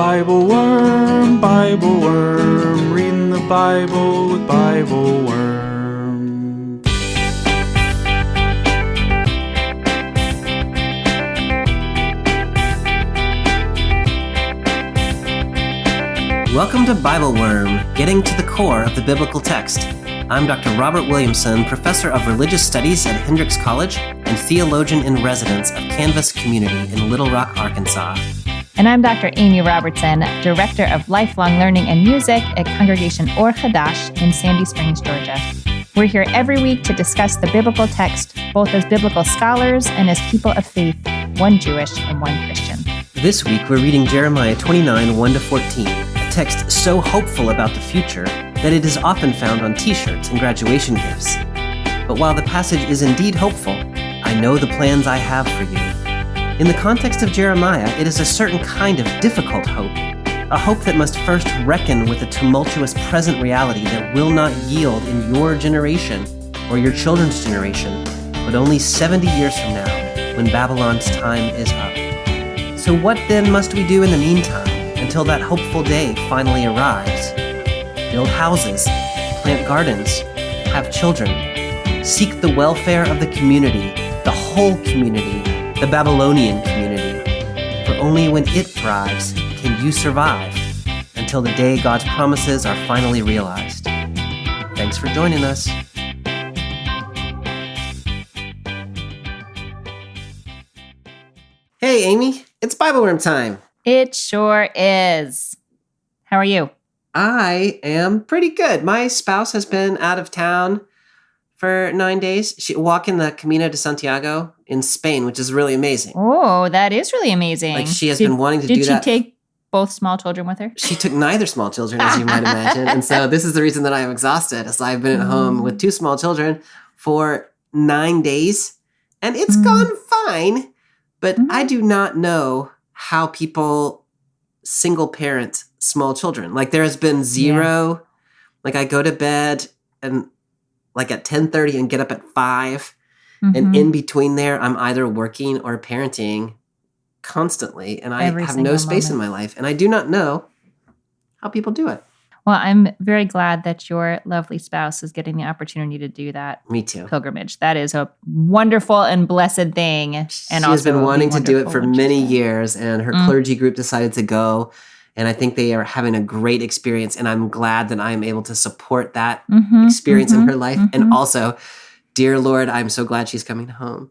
Bible Worm, reading the Bible with Bible Worm. Welcome to Bible Worm, getting to the core of the biblical text. I'm Dr. Robert Williamson, Professor of Religious Studies at Hendrix College and Theologian in Residence of Canvas Community in Little Rock, Arkansas. And I'm Dr. Amy Robertson, Director of Lifelong Learning and Music at Congregation Or Hadash in Sandy Springs, Georgia. We're here every week to discuss the biblical text, both as biblical scholars and as people of faith, one Jewish and one Christian. This week we're reading Jeremiah 29, 1-14, a text so hopeful about the future that it is often found on t-shirts and graduation gifts. But while the passage is indeed hopeful, I know the plans I have for you. In the context of Jeremiah, it is a certain kind of difficult hope, a hope that must first reckon with the tumultuous present reality that will not yield in your generation or your children's generation, but only 70 years from now, when Babylon's time is up. So what then must we do in the meantime, until that hopeful day finally arrives? Build houses, plant gardens, have children, seek the welfare of the community, the whole community, the Babylonian community. For only when it thrives can you survive, until the day God's promises are finally realized. Thanks for joining us. Hey, Amy, it's Bible Worm time. It sure is. How are you? I am pretty good. My spouse has been out of town for 9 days. She walking the Camino de Santiago in Spain, which is really amazing. Oh, that is really amazing. Like she has been wanting to do that. Did she take both small children with her? She took neither small children, as you might imagine. And so this is the reason that I am exhausted, as I've been at home with 2 small children for 9 days. And it's gone fine, but I do not know how people single parent small children. Like there has been zero, like I go to bed and like at 10:30 and get up at 5. And in between there, I'm either working or parenting constantly. And I have no space in my life. And I do not know how people do it. Well, I'm very glad that your lovely spouse is getting the opportunity to do that. Me too. Pilgrimage. That is a wonderful and blessed thing. And she has been wanting to do it for many years. And her clergy group decided to go. And I think they are having a great experience. And I'm glad that I'm able to support that experience in her life. And also, dear Lord, I'm so glad she's coming home.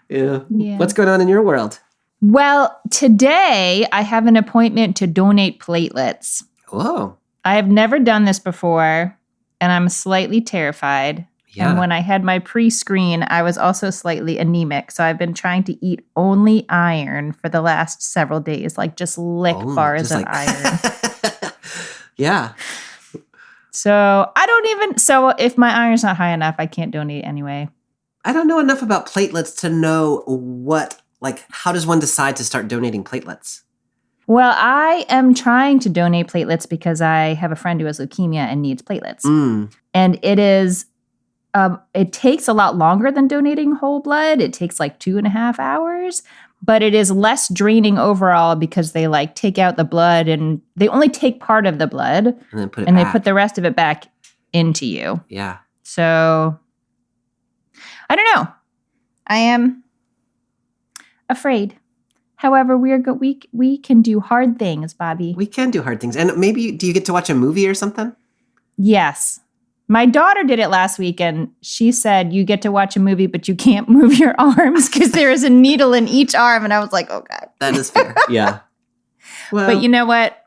Yeah. What's going on in your world? Well, today I have an appointment to donate platelets. Whoa. I have never done this before, and I'm slightly terrified. Yeah. And when I had my pre-screen, I was also slightly anemic. So I've been trying to eat only iron for the last several days, like just lick bars of iron. Yeah. So so if my iron's not high enough, I can't donate anyway. I don't know enough about platelets to know how does one decide to start donating platelets? Well, I am trying to donate platelets because I have a friend who has leukemia and needs platelets. And it is, it takes a lot longer than donating whole blood. It takes like 2.5 hours, but it is less draining overall because they take out the blood and they only take part of the blood and then put it and back. They put the rest of it back into you. Yeah. So I don't know. I am afraid. However, we can do hard things, Bobby. We can do hard things. And maybe, do you get to watch a movie or something? Yes. My daughter did it last week, and she said, you get to watch a movie, but you can't move your arms because there is a needle in each arm. And I was like, oh, God. That is fair. Yeah. Well, but you know what?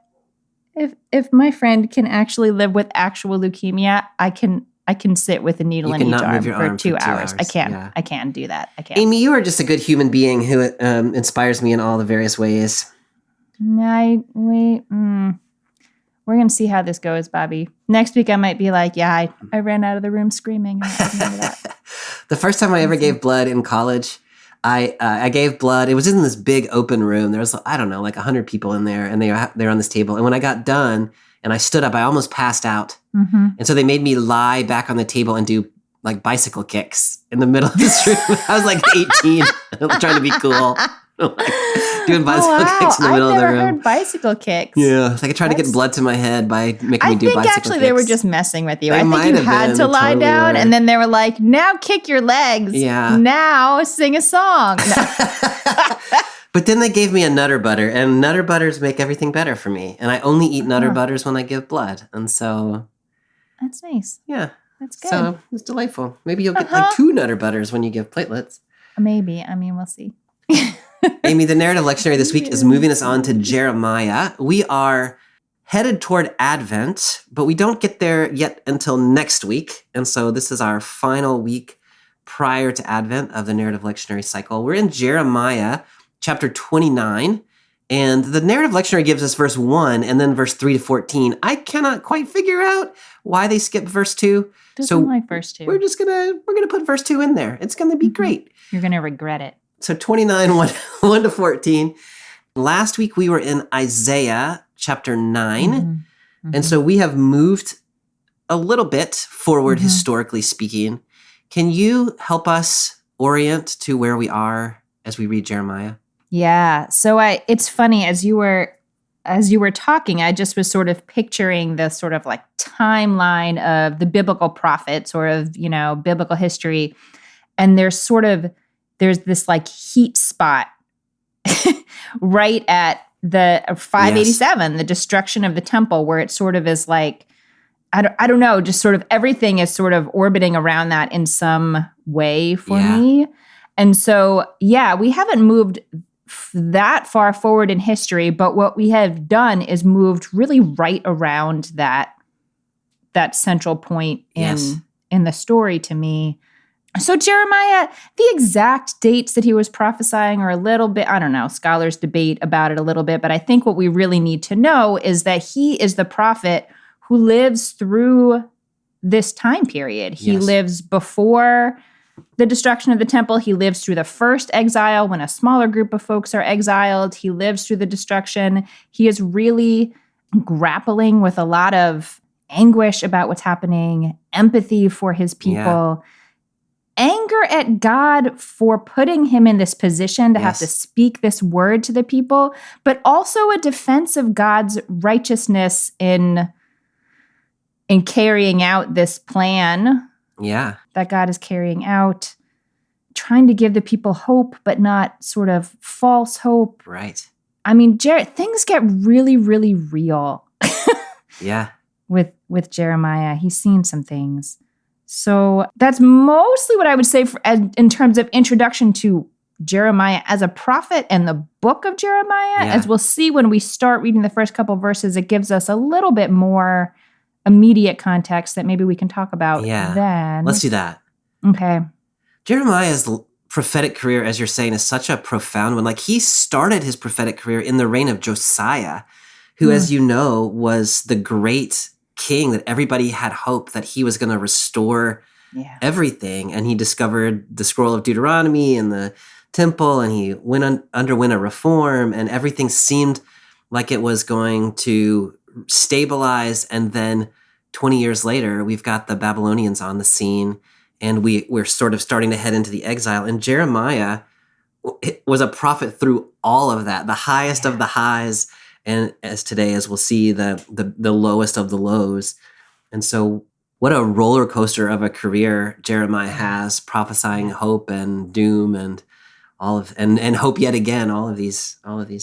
If my friend can actually live with actual leukemia, I can sit with a needle in each arm for 2 hours. I can. Yeah. I can do that. I can. Amy, you are just a good human being who inspires me in all the various ways. We're going to see how this goes, Bobby. Next week, I might be like, I ran out of the room screaming. The first time I ever gave blood in college, I gave blood. It was in this big open room. There was, 100 people in there, and they were on this table. And when I got done and I stood up, I almost passed out. And so they made me lie back on the table and do bicycle kicks in the middle of this room. I was 18, trying to be cool. Doing bicycle kicks in the middle of the I've never room. heard bicycle kicks. Yeah, like I tried to get blood to my head by making me I do think bicycle actually kicks. they were just messing with you. They I think might you have had been. to They lie totally down, were. and then they were like, "Now kick your legs. Yeah. Now sing a song." But then they gave me a Nutter Butter, and Nutter Butters make everything better for me. And I only eat Nutter Butters when I give blood. And so, That's nice. yeah. That's good. So it's delightful. Maybe you'll get like 2 Nutter Butters when you give platelets. Maybe. I mean, we'll see. Amy, the narrative lectionary this week is moving us on to Jeremiah. We are headed toward Advent, but we don't get there yet until next week. And so this is our final week prior to Advent of the narrative lectionary cycle. We're in Jeremiah chapter 29, and the narrative lectionary gives us verse 1 and then verse 3 to 14. I cannot quite figure out why they skipped verse 2. Doesn't like verse 2. We're gonna put verse 2 in there. It's gonna be great. You're going to regret it. So 29, 1 to 14. Last week we were in Isaiah chapter 9. And so we have moved a little bit forward historically speaking. Can you help us orient to where we are as we read Jeremiah? Yeah. So it's funny, as you were talking, I just was sort of picturing the sort of like timeline of the biblical prophets or of, biblical history. And there's this like heat spot right at the 587, the destruction of the temple, where it sort of is like, I don't know, just sort of everything is sort of orbiting around that in some way for me. And so, we haven't moved that far forward in history, but what we have done is moved really right around that central point in the story to me. So Jeremiah, the exact dates that he was prophesying are a little bit, I don't know, scholars debate about it a little bit, but I think what we really need to know is that he is the prophet who lives through this time period. He lives before the destruction of the temple. He lives through the first exile when a smaller group of folks are exiled. He lives through the destruction. He is really grappling with a lot of anguish about what's happening, empathy for his people, anger at God for putting him in this position to have to speak this word to the people, but also a defense of God's righteousness in carrying out this plan that God is carrying out, trying to give the people hope, but not sort of false hope. Right. I mean, things get really, really real. With Jeremiah. He's seen some things. So that's mostly what I would say in terms of introduction to Jeremiah as a prophet and the book of Jeremiah. As we'll see when we start reading the first couple verses, it gives us a little bit more immediate context that maybe we can talk about then. Let's do that. Okay. Jeremiah's prophetic career, as you're saying, is such a profound one. Like, he started his prophetic career in the reign of Josiah, who, as you know, was the great king that everybody had hope that he was going to restore everything. And he discovered the scroll of Deuteronomy and the temple, and he underwent a reform, and everything seemed like it was going to stabilize. And then 20 years later, we've got the Babylonians on the scene, and we're sort of starting to head into the exile. And Jeremiah was a prophet through all of that, the highest of the highs, and as today, as we'll see, the lowest of the lows. And so what a roller coaster of a career Jeremiah has, prophesying hope and doom and and hope yet again, all of these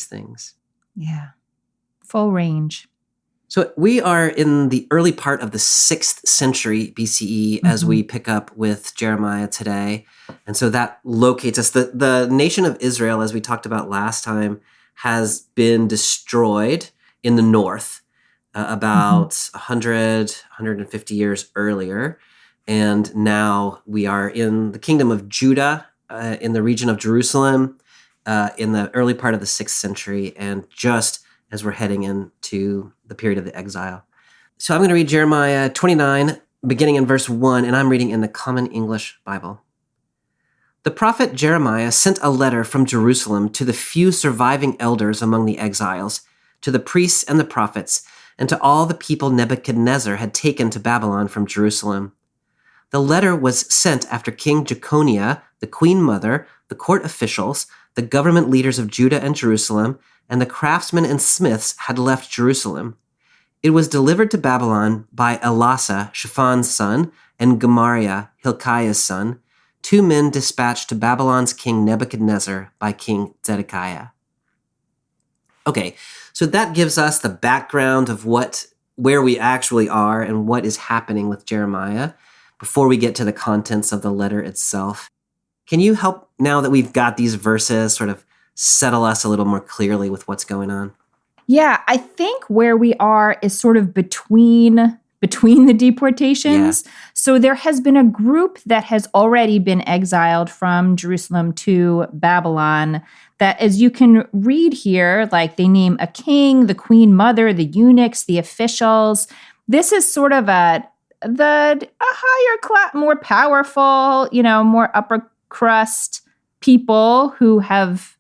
things. Yeah. Full range. So we are in the early part of the 6th century BCE as we pick up with Jeremiah today. And so that locates us. The nation of Israel, as we talked about last time, has been destroyed in the north about 150 years earlier. And now we are in the kingdom of Judah, in the region of Jerusalem, in the early part of the 6th century, and just as we're heading into the period of the exile. So I'm going to read Jeremiah 29, beginning in verse 1, and I'm reading in the Common English Bible. The prophet Jeremiah sent a letter from Jerusalem to the few surviving elders among the exiles, to the priests and the prophets, and to all the people Nebuchadnezzar had taken to Babylon from Jerusalem. The letter was sent after King Jeconiah, the queen mother, the court officials, the government leaders of Judah and Jerusalem, and the craftsmen and smiths had left Jerusalem. It was delivered to Babylon by Elasah, Shaphan's son, and Gemariah, Hilkiah's son, 2 men dispatched to Babylon's king Nebuchadnezzar by King Zedekiah. Okay, so that gives us the background of where we actually are and what is happening with Jeremiah before we get to the contents of the letter itself. Can you help, now that we've got these verses, sort of settle us a little more clearly with what's going on? Yeah, I think where we are is sort of between the deportations. Yeah. So there has been a group that has already been exiled from Jerusalem to Babylon that, as you can read here, like they name a king, the queen mother, the eunuchs, the officials. This is sort of a higher class, more powerful, more upper crust people who have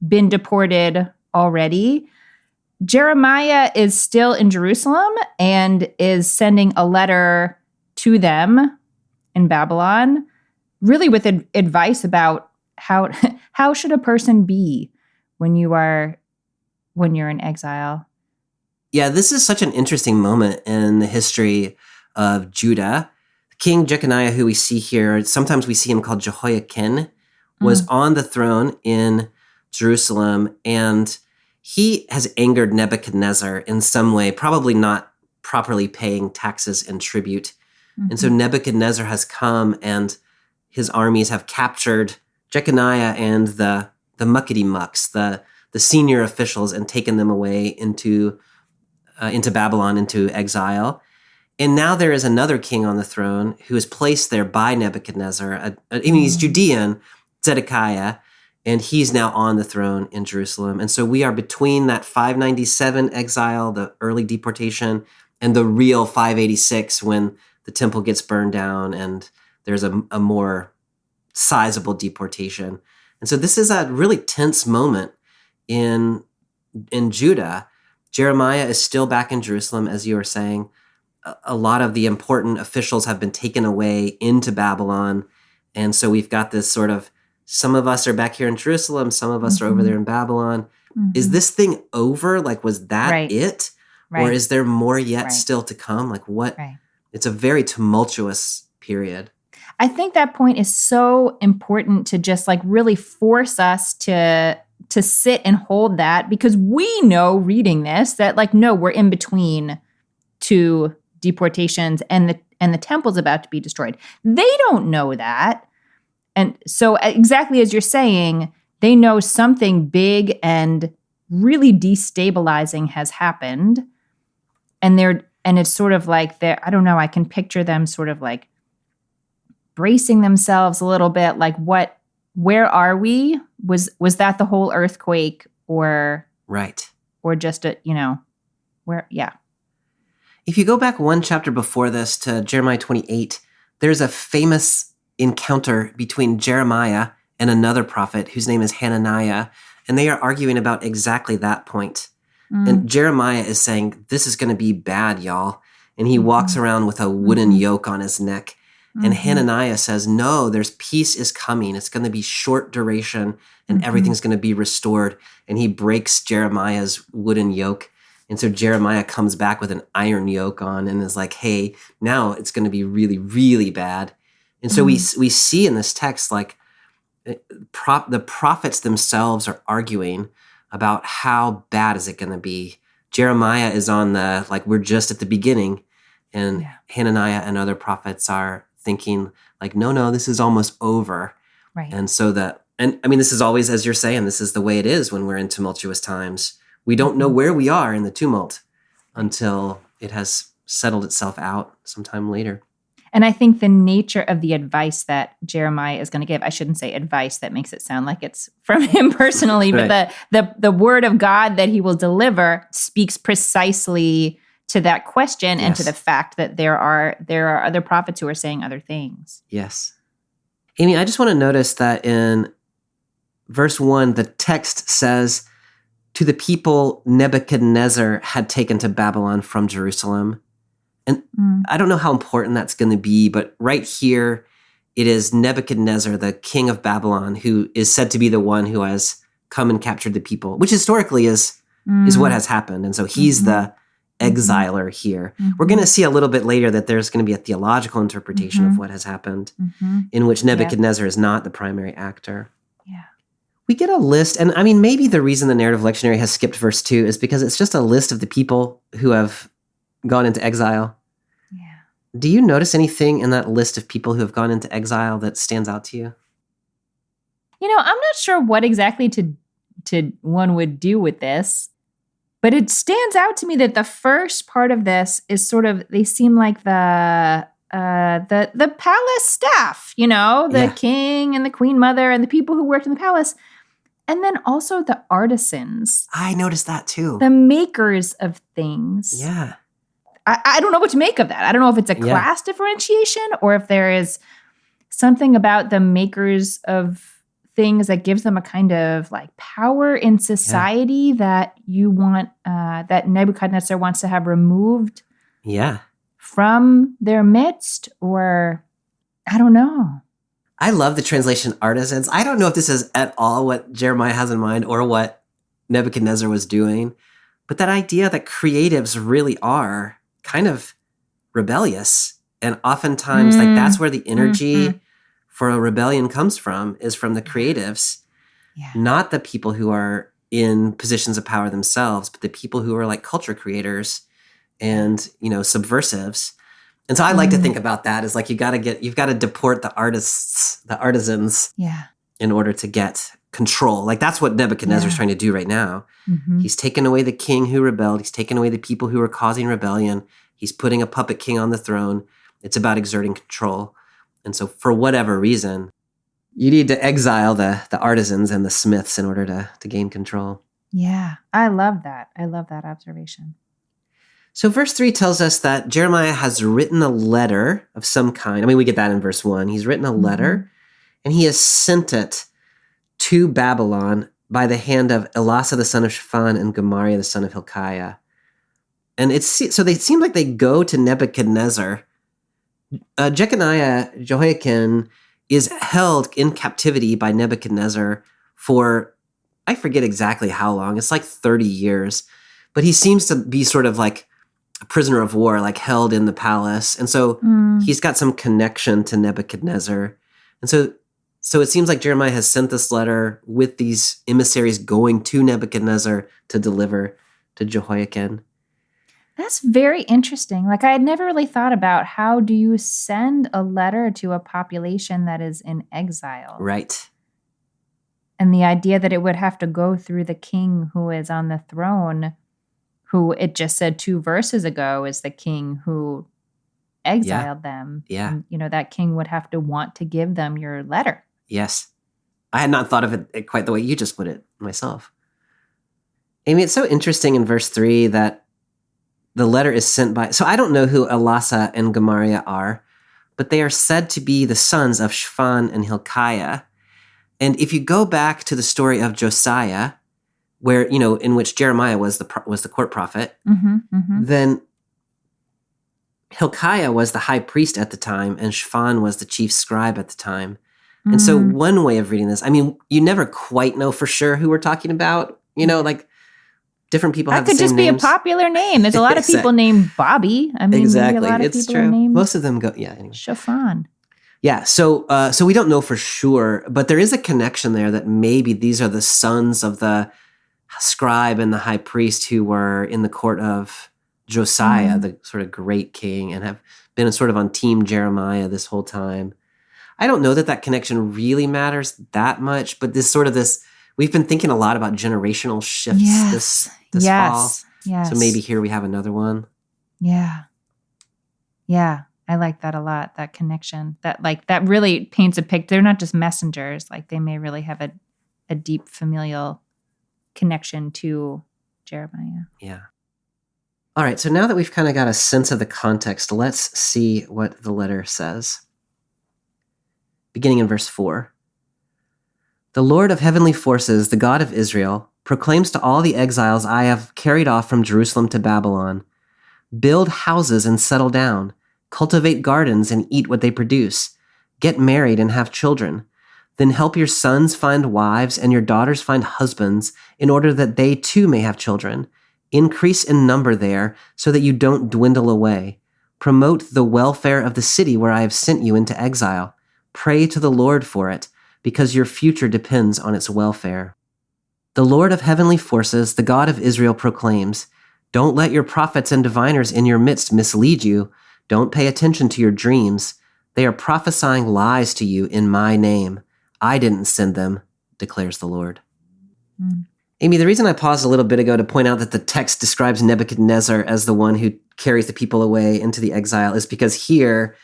been deported already. Jeremiah is still in Jerusalem and is sending a letter to them in Babylon, really with advice about how should a person be when you're in exile. Yeah, this is such an interesting moment in the history of Judah. King Jeconiah, who we see here, sometimes we see him called Jehoiakim, was on the throne in Jerusalem, and he has angered Nebuchadnezzar in some way, probably not properly paying taxes and tribute. Mm-hmm. And so Nebuchadnezzar has come and his armies have captured Jeconiah and the muckety-mucks, the senior officials, and taken them away into Babylon, into exile. And now there is another king on the throne who is placed there by Nebuchadnezzar. He's Judean, Zedekiah, and he's now on the throne in Jerusalem. And so we are between that 597 exile, the early deportation, and the real 586 when the temple gets burned down and there's a more sizable deportation. And so this is a really tense moment in Judah. Jeremiah is still back in Jerusalem, as you were saying. A lot of the important officials have been taken away into Babylon. And so we've got this sort of, some of us are back here in Jerusalem, some of us are over there in Babylon. Mm-hmm. Is this thing over? Like, was that it? Right. Or is there more yet still to come? Like what? Right. It's a very tumultuous period. I think that point is so important to just like really force us to sit and hold that, because we know reading this that like, no, we're in between 2 deportations and the temple's about to be destroyed. They don't know that. And so exactly as you're saying, they know something big and really destabilizing has happened. And it's sort of like I don't know, I can picture them sort of like bracing themselves a little bit, like where are we? Was that the whole earthquake or just where, yeah. If you go back one chapter before this to Jeremiah 28, there's a famous encounter between Jeremiah and another prophet whose name is Hananiah, and they are arguing about exactly that point. And Jeremiah is saying, this is going to be bad, y'all. And he walks around with a wooden yoke on his neck. And Hananiah says, no, there's peace is coming. It's going to be short duration and everything's going to be restored. And he breaks Jeremiah's wooden yoke. And so Jeremiah comes back with an iron yoke on and is like, hey, now it's going to be really, really bad. And so we see in this text, like the prophets themselves are arguing about how bad is it going to be. Jeremiah is on we're just at the beginning, and Hananiah and other prophets are thinking like, no, this is almost over. Right. And so this is always, as you're saying, this is the way it is when we're in tumultuous times. We don't know where we are in the tumult until it has settled itself out sometime later. And I think the nature of the advice that Jeremiah is going to give, I shouldn't say advice, that makes it sound like it's from him personally, but the word of God that he will deliver speaks precisely to that question and to the fact that there are other prophets who are saying other things. Yes. Amy, I just want to notice that in verse 1, the text says, to the people Nebuchadnezzar had taken to Babylon from Jerusalem. And I don't know how important that's going to be, but right here, it is Nebuchadnezzar, the king of Babylon, who is said to be the one who has come and captured the people, which historically is what has happened. And so he's the exiler here. We're going to see a little bit later that there's going to be a theological interpretation of what has happened, in which Nebuchadnezzar is not the primary actor. Yeah. We get a list, and I mean, maybe the reason the narrative lectionary has skipped verse 2 is because it's just a list of the people who have gone into exile. Yeah. Do you notice anything in that list of people who have gone into exile that stands out to you? I'm not sure what exactly to one would do with this, but it stands out to me that the first part of this is sort of, they seem like the palace staff, the king and the queen mother and the people who worked in the palace. And then also the artisans. I noticed that too. The makers of things. Yeah. I don't know what to make of that. I don't know if it's a class differentiation or if there is something about the makers of things that gives them a kind of like power in society that you want, that Nebuchadnezzar wants to have removed from their midst, or I don't know. I love the translation artisans. I don't know if this is at all what Jeremiah has in mind or what Nebuchadnezzar was doing, but that idea that creatives really are kind of rebellious, and oftentimes like that's where the energy for a rebellion comes from, is from the creatives, not the people who are in positions of power themselves, but the people who are like culture creators and, subversives. And so I like to think about that as like, you've got to deport the artisans in order to get control. Like that's what Nebuchadnezzar's trying to do right now. He's taken away the king who rebelled. He's taken away the people who are causing rebellion. He's putting a puppet king on the throne. It's about exerting control. And so for whatever reason, you need to exile the artisans and the smiths in order to gain control. Yeah, I love that. I love that observation. So verse 3 tells us that Jeremiah has written a letter of some kind. I mean, we get that in verse 1. He's written a letter, and he has sent it to Babylon by the hand of Elasah the son of Shaphan and Gemariah the son of Hilkiah. And so they seem like they go to Nebuchadnezzar. Jehoiakim is held in captivity by Nebuchadnezzar for, I forget exactly how long. It's like 30 years. But he seems to be sort of like a prisoner of war, like held in the palace. And so he's got some connection to Nebuchadnezzar. And so it seems like Jeremiah has sent this letter with these emissaries going to Nebuchadnezzar to deliver to Jehoiakim. That's very interesting. Like, I had never really thought about how do you send a letter to a population that is in exile? Right. And the idea that it would have to go through the king who is on the throne, who it just said 2 verses ago is the king who exiled them. Yeah. And, that king would have to want to give them your letter. Yes. I had not thought of it quite the way you just put it myself. Amy, it's so interesting in verse 3 that the letter is sent by, so I don't know who Elasah and Gemariah are, but they are said to be the sons of Shaphan and Hilkiah. And if you go back to the story of Josiah, where, in which Jeremiah was the court prophet, then Hilkiah was the high priest at the time, and Shaphan was the chief scribe at the time. And so one way of reading this, I mean, you never quite know for sure who we're talking about, like different people have the same names. That could just be a popular name. There's a lot of people named Bobby. I mean, exactly. Maybe a lot of It's people true. are named Most of them go, anyway. Shaphan. Yeah, so we don't know for sure, but there is a connection there that maybe these are the sons of the scribe and the high priest who were in the court of Josiah, the sort of great king, and have been sort of on team Jeremiah this whole time. I don't know that connection really matters that much, but we've been thinking a lot about generational shifts this fall. Yes. So maybe here we have another one. Yeah. Yeah. I like that a lot, that connection. That really paints a picture. They're not just messengers. Like, they may really have a deep familial connection to Jeremiah. Yeah. All right, so now that we've kind of got a sense of the context, let's see what the letter says. Beginning in verse 4. The Lord of heavenly forces, the God of Israel, proclaims to all the exiles I have carried off from Jerusalem to Babylon, build houses and settle down, cultivate gardens and eat what they produce, get married and have children. Then help your sons find wives and your daughters find husbands, in order that they too may have children. Increase in number there, so that you don't dwindle away. Promote the welfare of the city where I have sent you into exile. Pray to the Lord for it, because your future depends on its welfare. The Lord of heavenly forces, the God of Israel, proclaims, don't let your prophets and diviners in your midst mislead you. Don't pay attention to your dreams. They are prophesying lies to you in my name. I didn't send them, declares the Lord. Amy, the reason I paused a little bit ago to point out that the text describes Nebuchadnezzar as the one who carries the people away into the exile is because here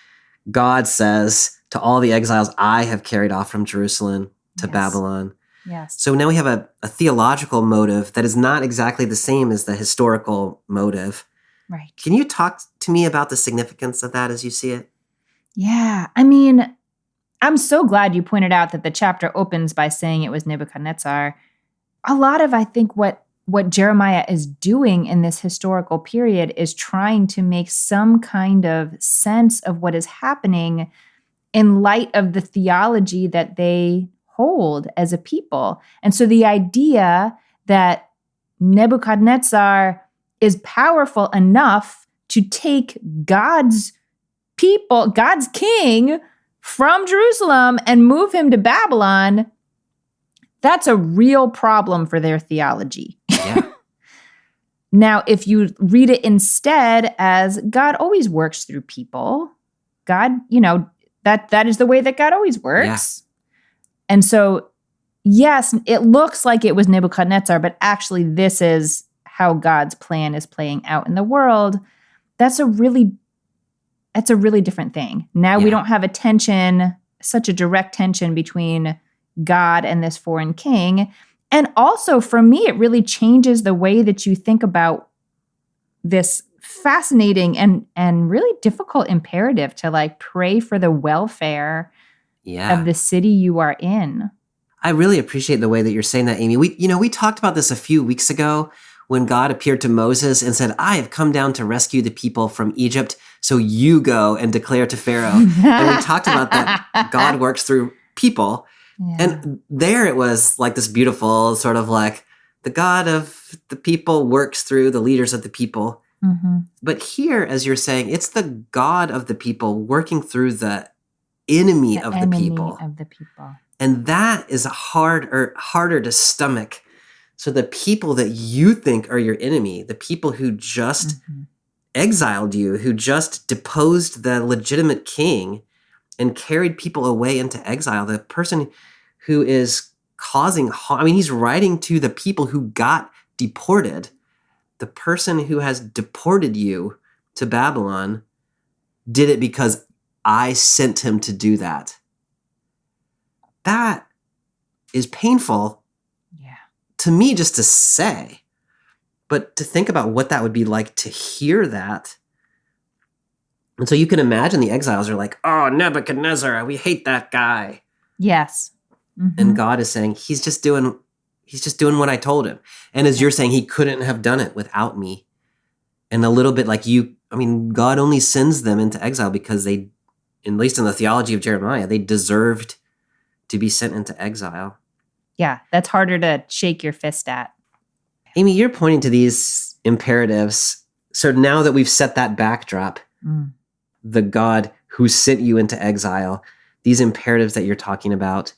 God says to all the exiles, I have carried off from Jerusalem to Babylon. Yes. So now we have a theological motive that is not exactly the same as the historical motive. Right. Can you talk to me about the significance of that as you see it? Yeah. I mean, I'm so glad you pointed out that the chapter opens by saying it was Nebuchadnezzar. A lot of, I think, what Jeremiah is doing in this historical period is trying to make some kind of sense of what is happening in light of the theology that they hold as a people. And so the idea that Nebuchadnezzar is powerful enough to take God's people, God's king, from Jerusalem and move him to Babylon, that's a real problem for their theology. Yeah. Now, if you read it instead as God always works through people, God, that is the way that God always works. Yeah. And so, yes, it looks like it was Nebuchadnezzar, but actually this is how God's plan is playing out in the world. That's a really different thing. Now we don't have a tension, such a direct tension between God and this foreign king. And also for me, it really changes the way that you think about this fascinating and really difficult imperative to pray for the welfare of the city you are in. I really appreciate the way that you're saying that, Amy. We talked about this a few weeks ago when God appeared to Moses and said, I have come down to rescue the people from Egypt, so you go and declare to Pharaoh. And we talked about that God works through people. Yeah. And there it was like this beautiful sort of the God of the people works through the leaders of the people. Mm-hmm. But here, as you're saying, it's the God of the people working through the enemy of the people. And that is harder to stomach. So the people that you think are your enemy, the people who just exiled you, who just deposed the legitimate king and carried people away into exile, the person who is causing harm, he's writing to the people who got deported. The person who has deported you to Babylon did it because I sent him to do that. That is painful to me just to say, but to think about what that would be like to hear that. And so you can imagine the exiles are like, oh, Nebuchadnezzar, we hate that guy. Yes. Mm-hmm. And God is saying, he's just doing what I told him. And as you're saying, he couldn't have done it without me. And a little bit like God only sends them into exile because they, at least in the theology of Jeremiah, they deserved to be sent into exile. Yeah, that's harder to shake your fist at. Amy, you're pointing to these imperatives. So now that we've set that backdrop, the God who sent you into exile, these imperatives that you're talking about,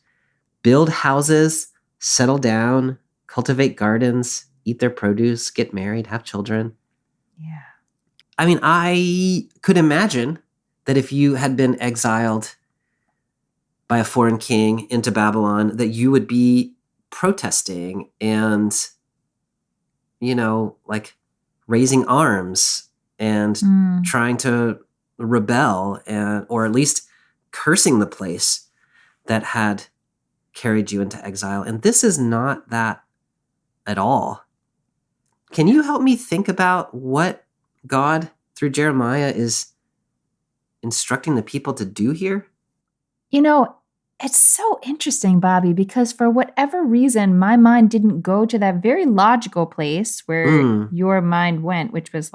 build houses, settle down, cultivate gardens, eat their produce, get married, have children. Yeah. I could imagine that if you had been exiled by a foreign king into Babylon, that you would be protesting and, raising arms and trying to rebel or at least cursing the place that had carried you into exile. And this is not that at all. Can you help me think about what God, through Jeremiah, is instructing the people to do here? It's so interesting, Bobby, because for whatever reason, my mind didn't go to that very logical place where your mind went, which was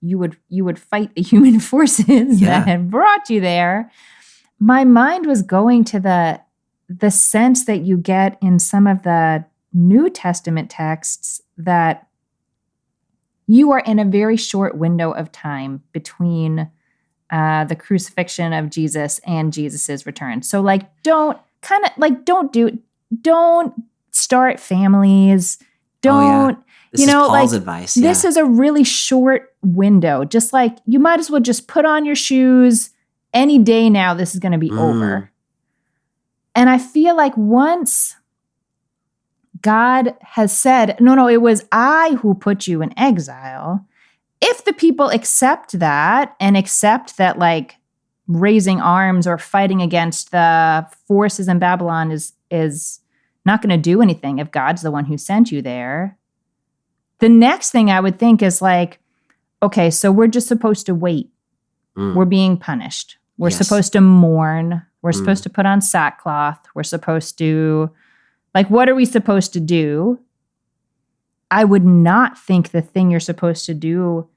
you would fight the human forces that had brought you there. My mind was going to the sense that you get in some of the New Testament texts that you are in a very short window of time between the crucifixion of Jesus and Jesus's return. So don't start families. Don't, This is Paul's advice. This is a really short window. Just you might as well just put on your shoes any day now. This is going to be over. And I feel like once God has said, no, it was I who put you in exile. If the people accept that and accept that raising arms or fighting against the forces in Babylon is not going to do anything if God's the one who sent you there, the next thing I would think is okay, so we're just supposed to wait. We're being punished. We're supposed to mourn. We're supposed to put on sackcloth. We're supposed to, what are we supposed to do? I would not think the thing you're supposed to do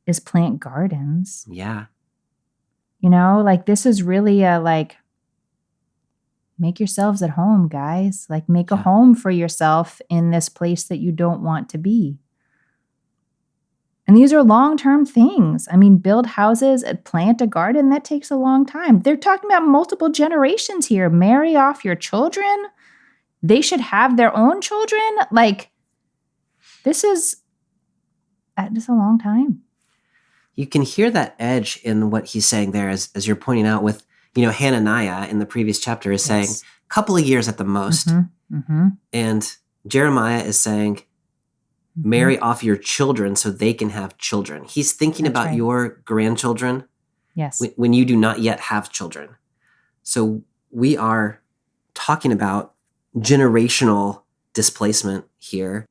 is plant gardens. Yeah. This is really make yourselves at home, guys. Make a home for yourself in this place that you don't want to be. And these are long-term things. I mean, build houses, plant a garden, that takes a long time. They're talking about multiple generations here. Marry off your children. They should have their own children. This is a long time. You can hear that edge in what he's saying there, as you're pointing out with, Hananiah in the previous chapter is saying a couple of years at the most. And Jeremiah is saying, marry off your children so they can have children. He's thinking about your grandchildren when you do not yet have children. So we are talking about generational displacement here.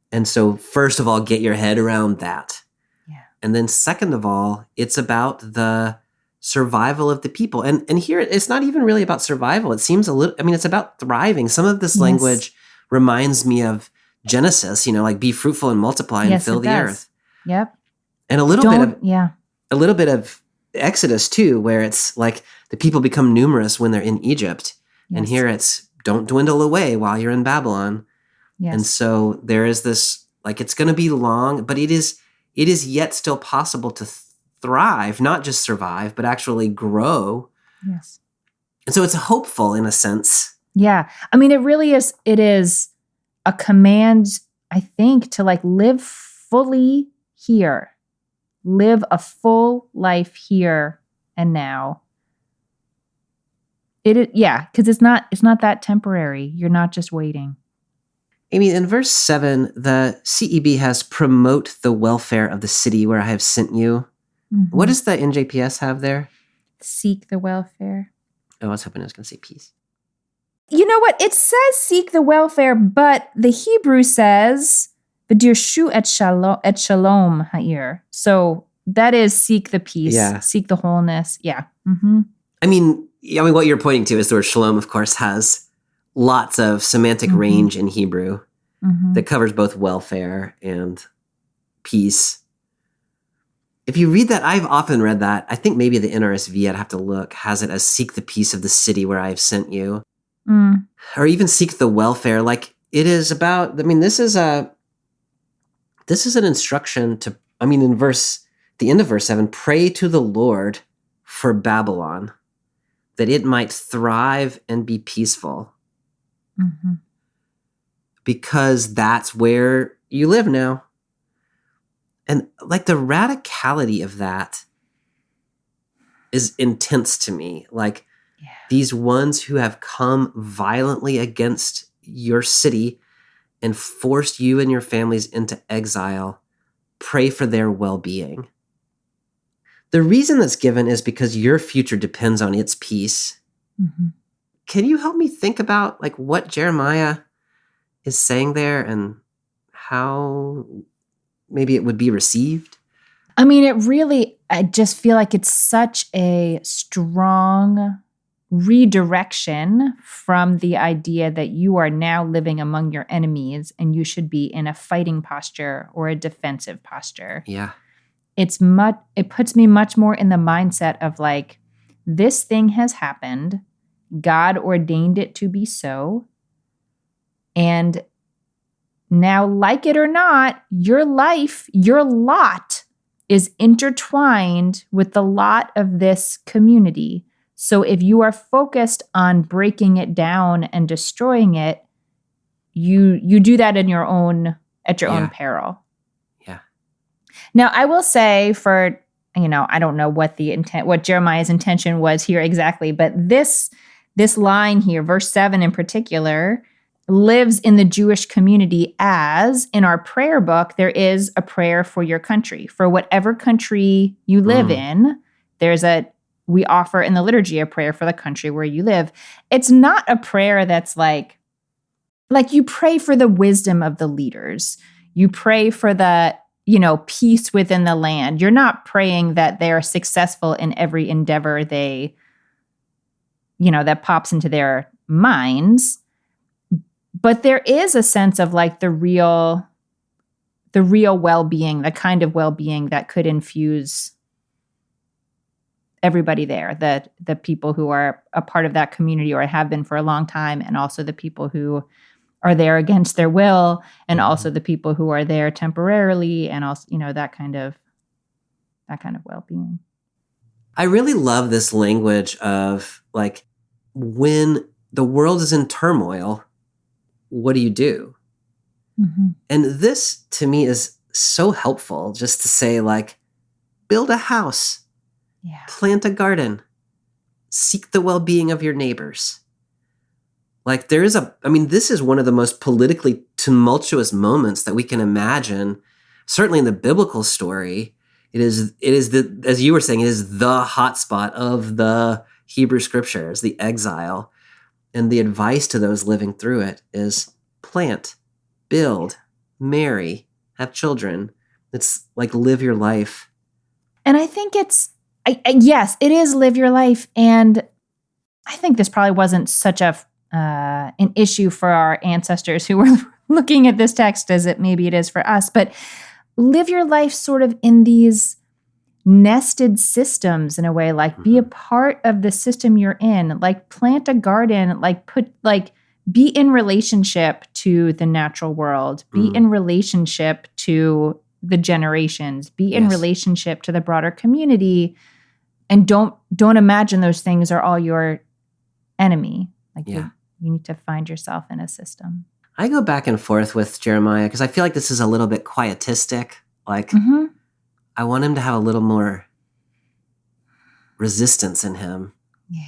And so first of all, get your head around that. Yeah. And then second of all, it's about the survival of the people. And here it's not even really about survival. It seems it's about thriving. Some of this language reminds me of Genesis, be fruitful and multiply and fill the earth. Yep. And a little bit of Exodus too, where it's the people become numerous when they're in Egypt. Yes. And here it's don't dwindle away while you're in Babylon. Yes. And so there is this, it's going to be long, but it is yet still possible to thrive, not just survive, but actually grow. Yes. And so it's hopeful in a sense. Yeah. I mean, it really is. It is a command, I think, to live fully here, live a full life here and now. Because it's not that temporary. You're not just waiting. Amy, in verse 7, the CEB has promote the welfare of the city where I have sent you. Mm-hmm. What does the NJPS have there? Seek the welfare. Oh, I was hoping I was going to say peace. You know what? It says seek the welfare, but the Hebrew says v'dirshu et shalom ha'ir. So that is seek the peace, seek the wholeness. Yeah. Mm-hmm. I mean, what you're pointing to is the word shalom, of course, has lots of semantic range in Hebrew that covers both welfare and peace. If you read that, I've often read that. I think maybe the NRSV, I'd have to look, has it as seek the peace of the city where I have sent you. Or even seek the welfare. It is about, this is an instruction to, in the end of verse 7, pray to the Lord for Babylon, that it might thrive and be peaceful. Mm-hmm. Because that's where you live now. And the radicality of that is intense to me. These ones who have come violently against your city and forced you and your families into exile, pray for their well-being. The reason that's given is because your future depends on its peace. Mm-hmm. Can you help me think about what Jeremiah is saying there and how maybe it would be received? I just feel like it's such a strong redirection from the idea that you are now living among your enemies and you should be in a fighting posture or a defensive posture. Yeah. It puts me much more in the mindset of this thing has happened. God ordained it to be so. And now, like it or not, your life, your lot is intertwined with the lot of this community. So if you are focused on breaking it down and destroying it, you do that at your own peril. Yeah. Now, I will say I don't know what Jeremiah's intention was here exactly, but this line here, verse 7 in particular, lives in the Jewish community as, in our prayer book, there is a prayer for your country. For whatever country you live in, we offer in the liturgy a prayer for the country where you live. It's not a prayer that's like you pray for the wisdom of the leaders. You pray for the, peace within the land. You're not praying that they are successful in every endeavor that pops into their minds. But there is a sense of like the real well-being, the kind of well-being that could infuse everybody there, the people who are a part of that community or have been for a long time, and also the people who are there against their will, and also the people who are there temporarily, and also, that kind of well-being. I really love this language of like, when the world is in turmoil, what do you do? Mm-hmm. And this to me is so helpful, just to say like, build a house, plant a garden, seek the well-being of your neighbors. Like this is one of the most politically tumultuous moments that we can imagine. Certainly in the biblical story, it is as you were saying, it is the hotspot of the Hebrew scriptures, the exile. And the advice to those living through it is plant, build, marry, have children. It's like live your life. And I think yes, it is live your life. And I think this probably wasn't such an issue for our ancestors who were looking at this text as maybe it is for us. But live your life sort of in these nested systems in a way, like be a part of the system you're in, like plant a garden, be in relationship to the natural world, be in relationship to the generations, be in relationship to the broader community, and don't imagine those things are all your enemy. You need to find yourself in a system. I go back and forth with Jeremiah because I feel like this is a little bit quietistic. Like, I want him to have a little more resistance in him. Yeah.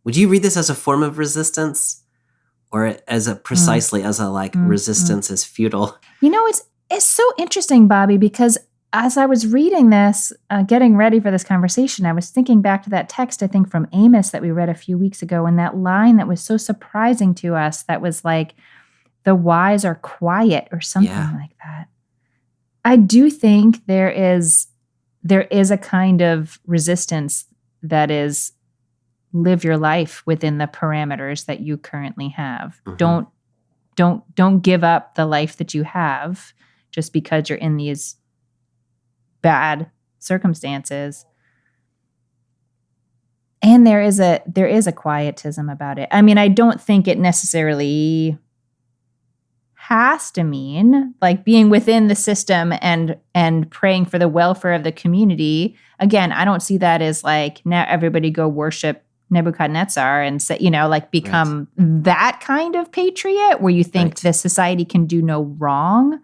Would you read this as a form of resistance, or as a resistance is futile? It's so interesting, Bobby, because as I was reading this, getting ready for this conversation, I was thinking back to that text, I think from Amos that we read a few weeks ago, and that line that was so surprising to us, that was like, the wise are quiet, or something like that. I do think there is a kind of resistance that is live your life within the parameters that you currently have. Mm-hmm. Don't give up the life that you have just because you're in these bad circumstances. And there is a quietism about it. I mean, I don't think it necessarily has to mean like being within the system and praying for the welfare of the community. Again, I don't see that as like, now everybody go worship Nebuchadnezzar and say, become that kind of patriot where you think the society can do no wrong.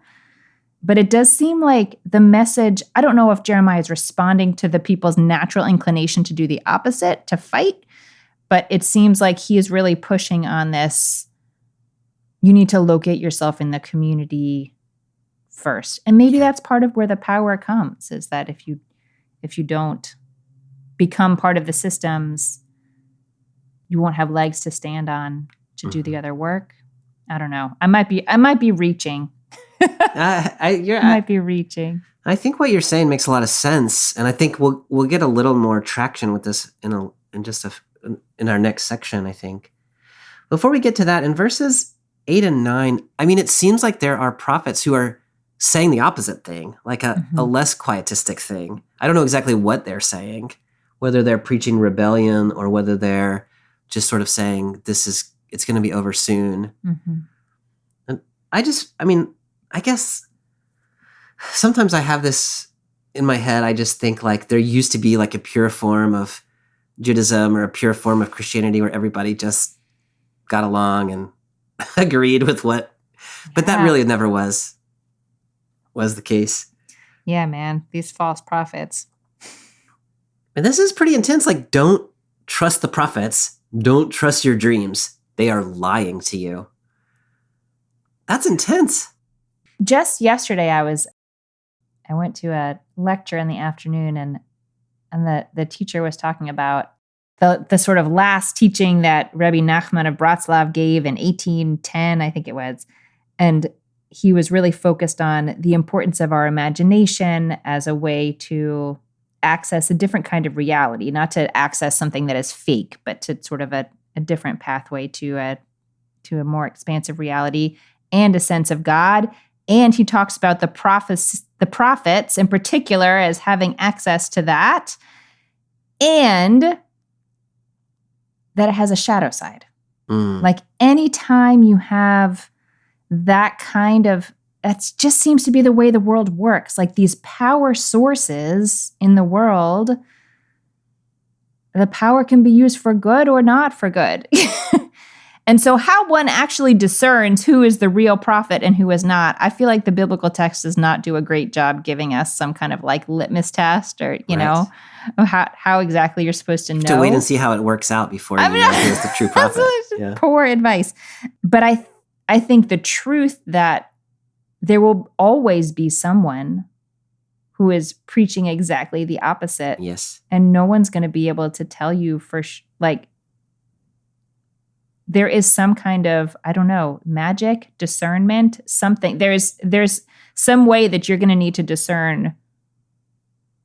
But it does seem like the message, I don't know if Jeremiah is responding to the people's natural inclination to do the opposite, to fight, but it seems like he is really pushing on this. You need to locate yourself in the community first. And maybe that's part of where the power comes, is that if you don't become part of the systems, you won't have legs to stand on to do the other work. I don't know. I might be reaching. I might be reaching. I think what you're saying makes a lot of sense, and I think we'll get a little more traction with this in our next section. I think before we get to that, in verses 8 and 9, I mean, it seems like there are prophets who are saying the opposite thing, like a less quietistic thing. I don't know exactly what they're saying, whether they're preaching rebellion or whether they're just sort of saying, it's going to be over soon. Mm-hmm. And I guess sometimes I have this in my head. I just think like there used to be like a pure form of Judaism or a pure form of Christianity where everybody just got along and agreed with but that really never was the case. Yeah, man, these false prophets. And this is pretty intense. Like, don't trust the prophets. Don't trust your dreams. They are lying to you. That's intense. Just yesterday, I went to a lecture in the afternoon, and the teacher was talking about the sort of last teaching that Rabbi Nachman of Bratslav gave in 1810, I think it was. And he was really focused on the importance of our imagination as a way to access a different kind of reality, not to access something that is fake, but to sort of a different pathway to a more expansive reality and a sense of God. And he talks about the prophets in particular as having access to that, and that it has a shadow side. Like anytime you have that kind of, that just seems to be the way the world works. Like these power sources in the world, the power can be used for good or not for good. And so how one actually discerns who is the real prophet and who is not, I feel like the biblical text does not do a great job giving us some kind of like litmus test or, you know, how exactly you're supposed to know. To wait and see how it works out before you know who's the true prophet. That's poor advice. But I think the truth that there will always be someone who is preaching exactly the opposite. Yes. And no one's going to be able to tell you like, there is some kind of, I don't know, magic, discernment, something. There's some way that you're going to need to discern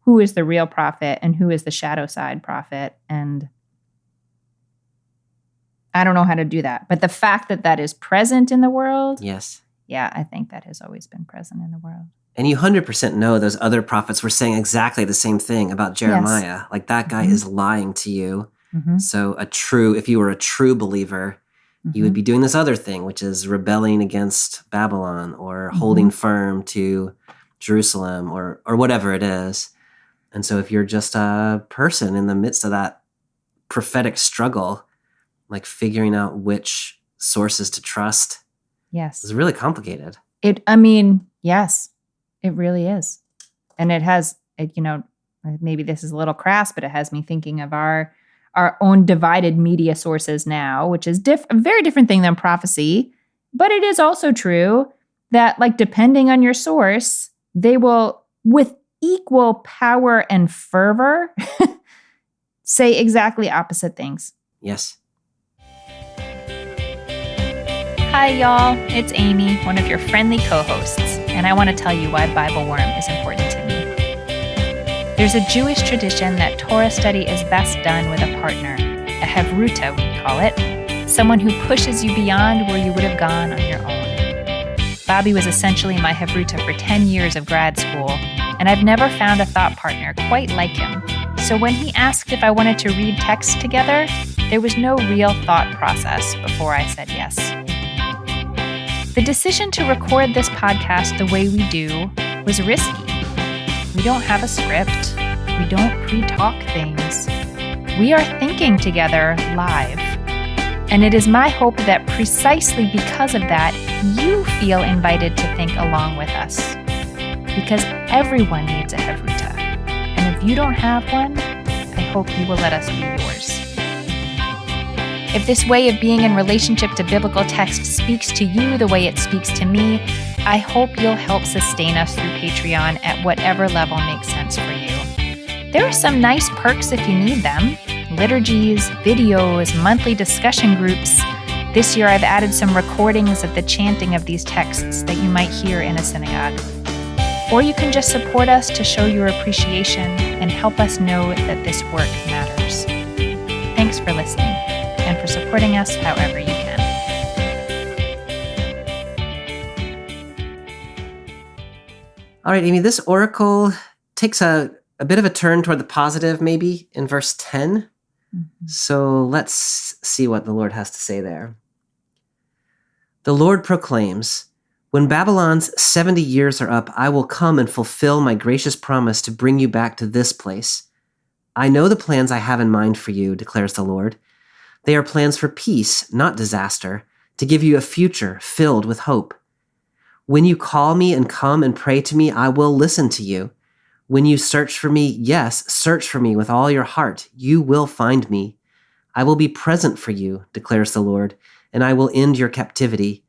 who is the real prophet and who is the shadow side prophet. And I don't know how to do that. But the fact that that is present in the world. Yes. Yeah, I think that has always been present in the world. And you 100% know those other prophets were saying exactly the same thing about Jeremiah. Yes. Like that guy is lying to you. Mm-hmm. So if you were a true believer, you would be doing this other thing, which is rebelling against Babylon or holding firm to Jerusalem or whatever it is. And so if you're just a person in the midst of that prophetic struggle, like figuring out which sources to trust, yes, is really complicated. Yes, it really is. And it has, maybe this is a little crass, but it has me thinking of our own divided media sources now, which is a very different thing than prophecy. But it is also true that, like, depending on your source, they will, with equal power and fervor, say exactly opposite things. Yes. Hi, y'all. It's Amy, one of your friendly co-hosts, and I want to tell you why Bible Worm is important to me. There's a Jewish tradition that Torah study is best done with a partner, a Havruta, we call it, someone who pushes you beyond where you would have gone on your own. Bobby was essentially my Havruta for 10 years of grad school, and I've never found a thought partner quite like him. So when he asked if I wanted to read texts together, there was no real thought process before I said yes. The decision to record this podcast the way we do was risky. We don't have a script. We don't pre-talk things. We are thinking together live. And it is my hope that precisely because of that, you feel invited to think along with us. Because everyone needs a Havruta. And if you don't have one, I hope you will let us be yours. If this way of being in relationship to biblical text speaks to you the way it speaks to me, I hope you'll help sustain us through Patreon at whatever level makes sense for you. There are some nice perks if you need them. Liturgies, videos, monthly discussion groups. This year I've added some recordings of the chanting of these texts that you might hear in a synagogue. Or you can just support us to show your appreciation and help us know that this work matters. Thanks for listening and for supporting us however you can. All right, Amy, this oracle takes a bit of a turn toward the positive, maybe, in verse 10. So let's see what the Lord has to say there. The Lord proclaims, "When Babylon's 70 years are up, I will come and fulfill my gracious promise to bring you back to this place. I know the plans I have in mind for you, declares the Lord. They are plans for peace, not disaster, to give you a future filled with hope. When you call me and come and pray to me, I will listen to you. When you search for me, yes, search for me with all your heart, you will find me. I will be present for you, declares the Lord, and I will end your captivity.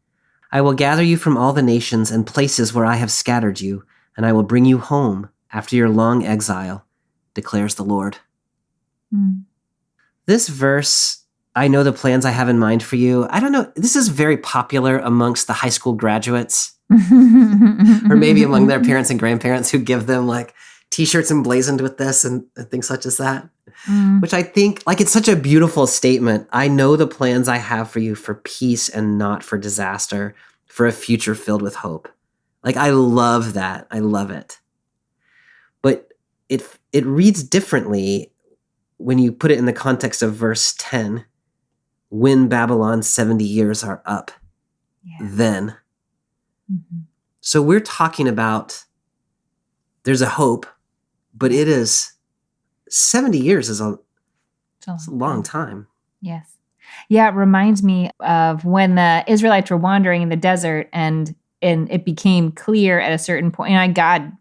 I will gather you from all the nations and places where I have scattered you, and I will bring you home after your long exile, declares the Lord." This verse, "I know the plans I have in mind for you," I don't know, this is very popular amongst the high school graduates, or maybe among their parents and grandparents who give them like t-shirts emblazoned with this and things such as that. Which I think, like, it's such a beautiful statement. I know the plans I have for you for peace and not for disaster, for a future filled with hope. Like, I love that. I love it. But it reads differently when you put it in the context of verse 10, when Babylon's 70 years are up, then. So we're talking about there's a hope, but it is 70 years is a long time. Yes. Yeah, it reminds me of when the Israelites were wandering in the desert and it became clear at a certain point, and God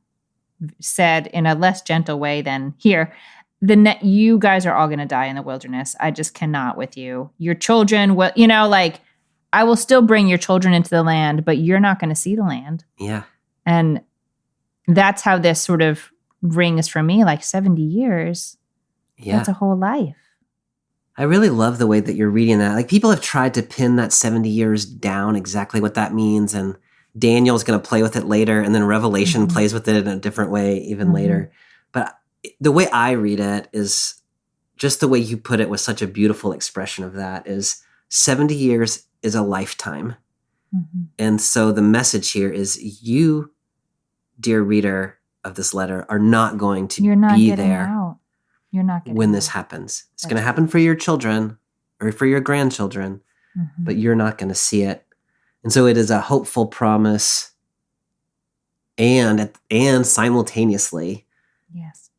said in a less gentle way than here, you guys are all going to die in the wilderness. I just cannot with you. Your children will, I will still bring your children into the land, but you're not going to see the land. Yeah. And that's how this sort of rings for me, like 70 years. Yeah. That's a whole life. I really love the way that you're reading that. Like, people have tried to pin that 70 years down, exactly what that means. And Daniel's going to play with it later. And then Revelation plays with it in a different way even later. But the way I read it is just the way you put it with such a beautiful expression of that is 70 years is a lifetime. And so the message here is you, dear reader of this letter, are not going to be there out. You're not getting when out. this happens. It's going to happen for your children or for your grandchildren, but you're not going to see it. And so it is a hopeful promise and simultaneously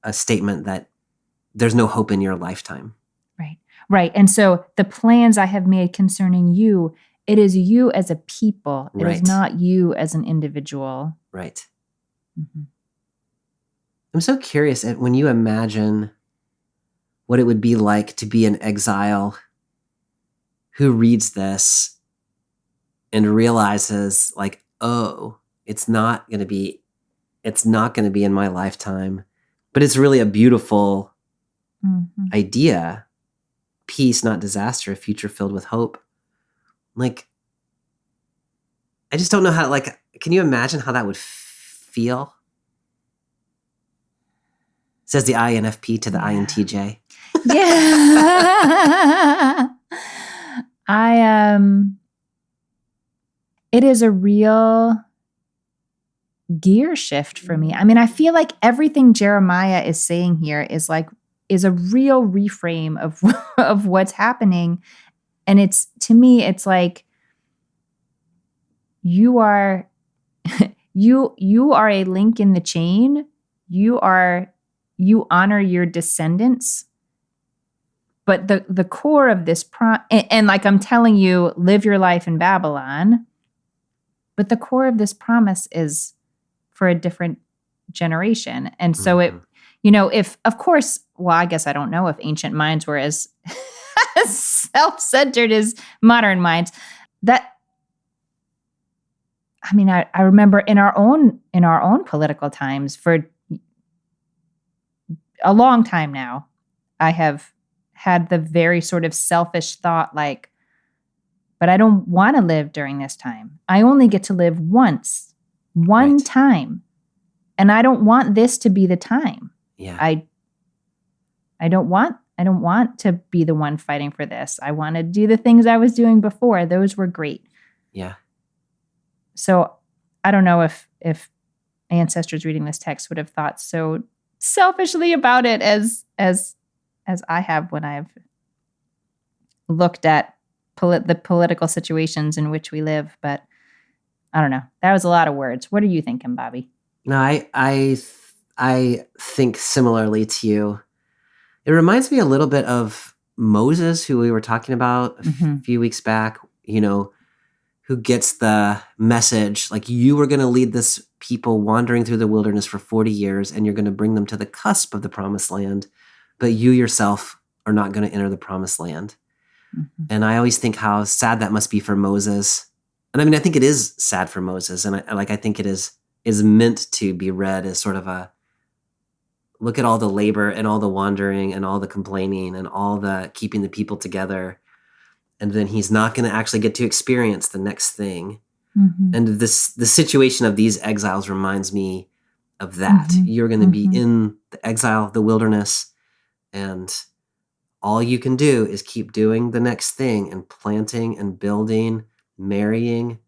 a statement that there's no hope in your lifetime. Right. And so the plans I have made concerning you, it is you as a people. It is not you as an individual. Right. I'm so curious when you imagine what it would be like to be an exile who reads this and realizes, like, oh, it's not going to be in my lifetime, but it's really a beautiful idea. Peace, not disaster, a future filled with hope. Like, I just don't know how, like, can you imagine how that would feel? Says the INFP to the INTJ. Yeah. It is a real gear shift for me. I mean, I feel like everything Jeremiah is saying here is a real reframe of what's happening. And to me, it's like you are you are a link in the chain. You honor your descendants. But the core of this and like I'm telling you, live your life in Babylon. But the core of this promise is for a different generation. And so if, of course, well, I guess I don't know if ancient minds were as self-centered as modern minds. I remember in our own political times for a long time now, I have had the very sort of selfish thought, like, but I don't want to live during this time. I only get to live one time. And I don't want this to be the time. Yeah. I don't want to be the one fighting for this. I want to do the things I was doing before. Those were great. Yeah. So I don't know if ancestors reading this text would have thought so selfishly about it as I have when I've looked at the political situations in which we live. But I don't know. That was a lot of words. What are you thinking, Bobby? No, I think similarly to you. It reminds me a little bit of Moses, who we were talking about a few weeks back, who gets the message, like, you were going to lead this people wandering through the wilderness for 40 years, and you're going to bring them to the cusp of the promised land, but you yourself are not going to enter the promised land. And I always think how sad that must be for Moses. And I mean, I think it is sad for Moses. And I think it is meant to be read as sort of a look at all the labor and all the wandering and all the complaining and all the keeping the people together. And then he's not going to actually get to experience the next thing. And the situation of these exiles reminds me of that. You're going to be in the exile, the wilderness, and all you can do is keep doing the next thing and planting and building, marrying.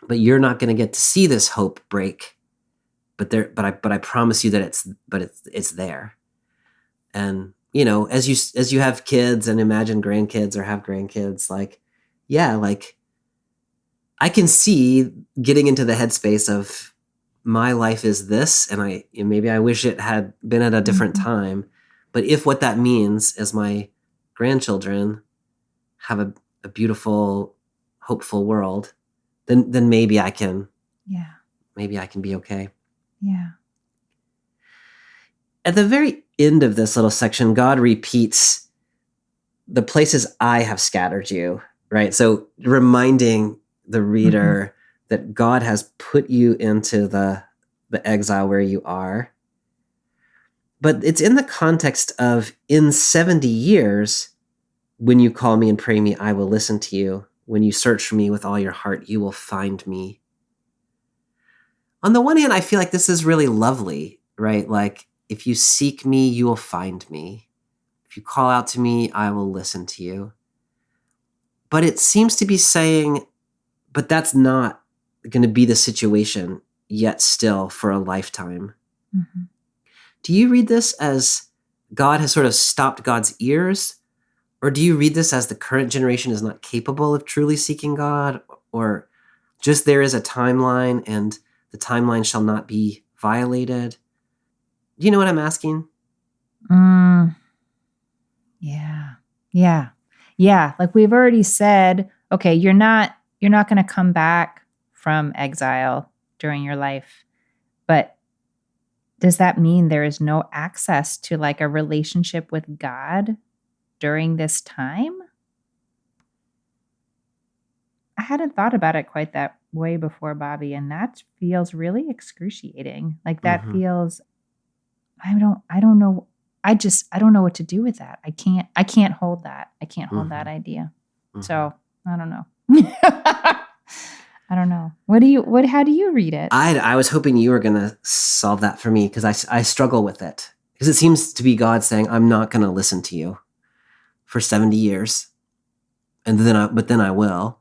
But you're not going to get to see this hope break. But I promise you that it's there. And as you have kids and imagine grandkids or have grandkids, I can see getting into the headspace of my life is this, and maybe I wish it had been at a different time. But if what that means is my grandchildren have a beautiful, hopeful world, then maybe I can. Yeah. Maybe I can be okay. Yeah. At the very end of this little section, God repeats the places I have scattered you, right? So reminding the reader that God has put you into the exile where you are. But it's in the context of, in 70 years, when you call me and pray me, I will listen to you. When you search for me with all your heart, you will find me. On the one hand, I feel like this is really lovely, right? Like, if you seek me, you will find me. If you call out to me, I will listen to you. But it seems to be saying, but that's not going to be the situation yet still for a lifetime. Do you read this as God has sort of stopped God's ears? Or do you read this as the current generation is not capable of truly seeking God? Or just there is a timeline and the timeline shall not be violated? Do you know what I'm asking? Yeah. Like we've already said, okay, you're not going to come back from exile during your life. But does that mean there is no access to like a relationship with God during this time? I hadn't thought about it quite that way before, Bobby, and that feels really excruciating. Like that feels, I don't know. I don't know what to do with that. I can't hold that. I can't hold that idea. So I don't know. I don't know. How do you read it? I was hoping you were going to solve that for me, because I struggle with it. Because it seems to be God saying, I'm not going to listen to you for 70 years. But then I will.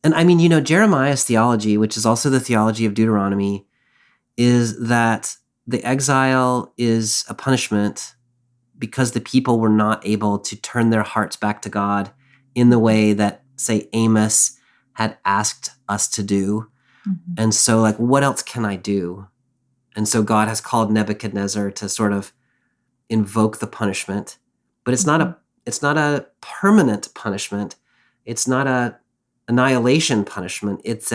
And I mean, Jeremiah's theology, which is also the theology of Deuteronomy, is that the exile is a punishment because the people were not able to turn their hearts back to God in the way that, say, Amos had asked us to do. And so, like, what else can I do? And so God has called Nebuchadnezzar to sort of invoke the punishment, but it's not a permanent punishment. It's not a annihilation punishment. It's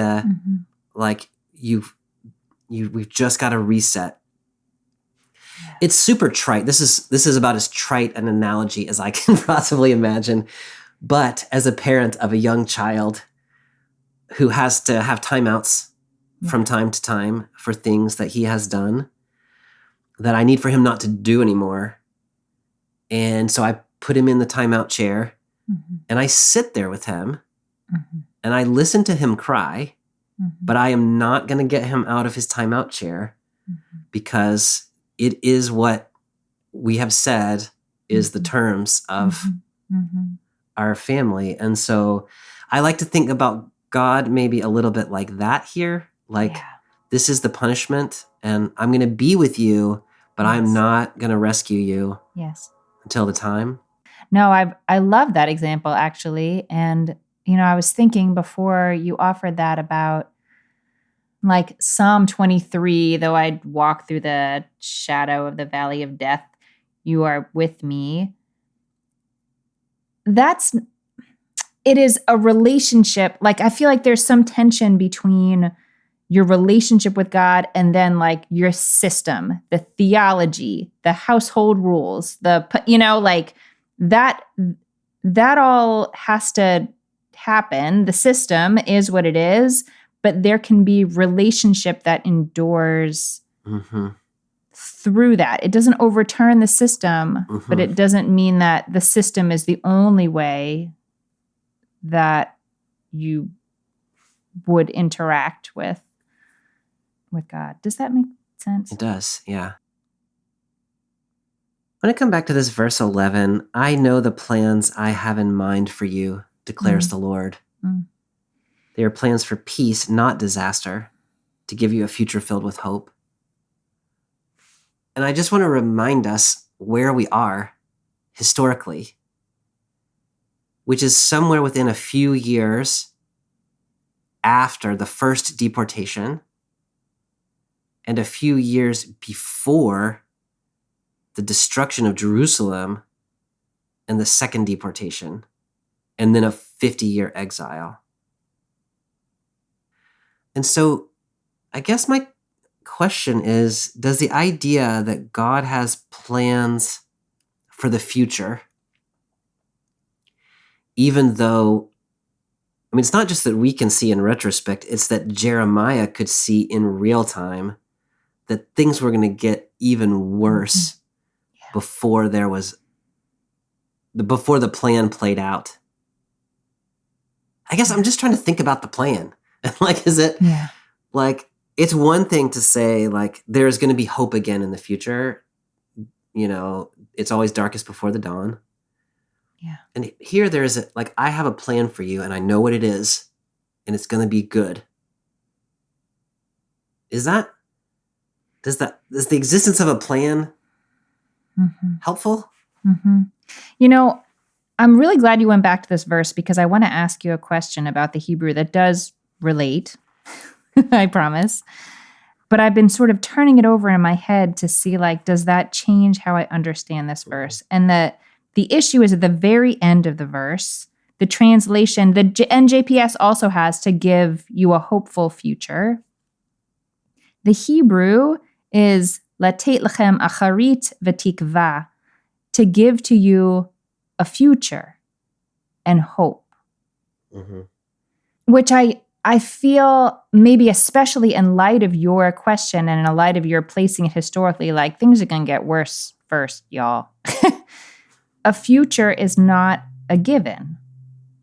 like we've just got to reset. Yeah. It's super trite. This is about as trite an analogy as I can possibly imagine. But as a parent of a young child who has to have timeouts from time to time for things that he has done that I need for him not to do anymore. And so I put him in the timeout chair and I sit there with him and I listen to him cry, but I am not going to get him out of his timeout chair because it is what we have said is the terms of our family. And so I like to think about God maybe a little bit like that here. Like, this is the punishment and I'm going to be with you, but I'm not going to rescue you until the time. No, I love that example actually. And, I was thinking before you offered that about like Psalm 23, though I'd walk through the shadow of the valley of death, you are with me. It is a relationship. Like, I feel like there's some tension between your relationship with God and then like your system, the theology, the household rules, like that all has to happen. The system is what it is, but there can be relationship that endures through that. It doesn't overturn the system, but it doesn't mean that the system is the only way that you would interact with God. Does that make sense? It does, yeah. When I come back to this verse 11, I know the plans I have in mind for you, declares the Lord. They are plans for peace, not disaster, to give you a future filled with hope. And I just want to remind us where we are historically, which is somewhere within a few years after the first deportation and a few years before the destruction of Jerusalem and the second deportation, and then a 50-year exile. And so I guess my question is, does the idea that God has plans for the future, even though, it's not just that we can see in retrospect, it's that Jeremiah could see in real time that things were going to get even worse before the plan played out. I guess I'm just trying to think about the plan. Like, is it like, it's one thing to say like, there's going to be hope again in the future. It's always darkest before the dawn. Yeah. And here there is I have a plan for you and I know what it is and it's going to be good. Does the existence of a plan helpful? I'm really glad you went back to this verse because I want to ask you a question about the Hebrew that does relate, I promise. But I've been sort of turning it over in my head to see, does that change how I understand this verse? And the issue is at the very end of the verse, the translation, the NJPS also has to give you a hopeful future. The Hebrew is latet lechem acharit v'tikva, to give to you a future and hope. Which I feel maybe especially in light of your question and in light of your placing it historically, things are going to get worse first, y'all. A future is not a given.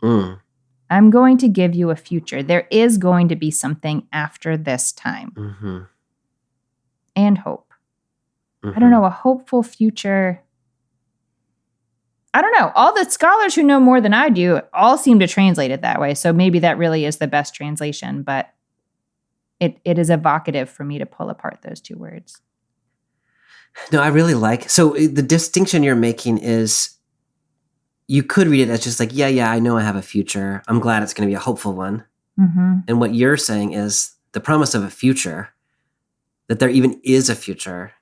I'm going to give you a future. There is going to be something after this time. And hope. I don't know, a hopeful future. I don't know. All the scholars who know more than I do all seem to translate it that way. So maybe that really is the best translation, but it is evocative for me to pull apart those two words. No, I really so the distinction you're making is you could read it as just I know I have a future. I'm glad it's going to be a hopeful one. And what you're saying is the promise of a future, that there even is a future,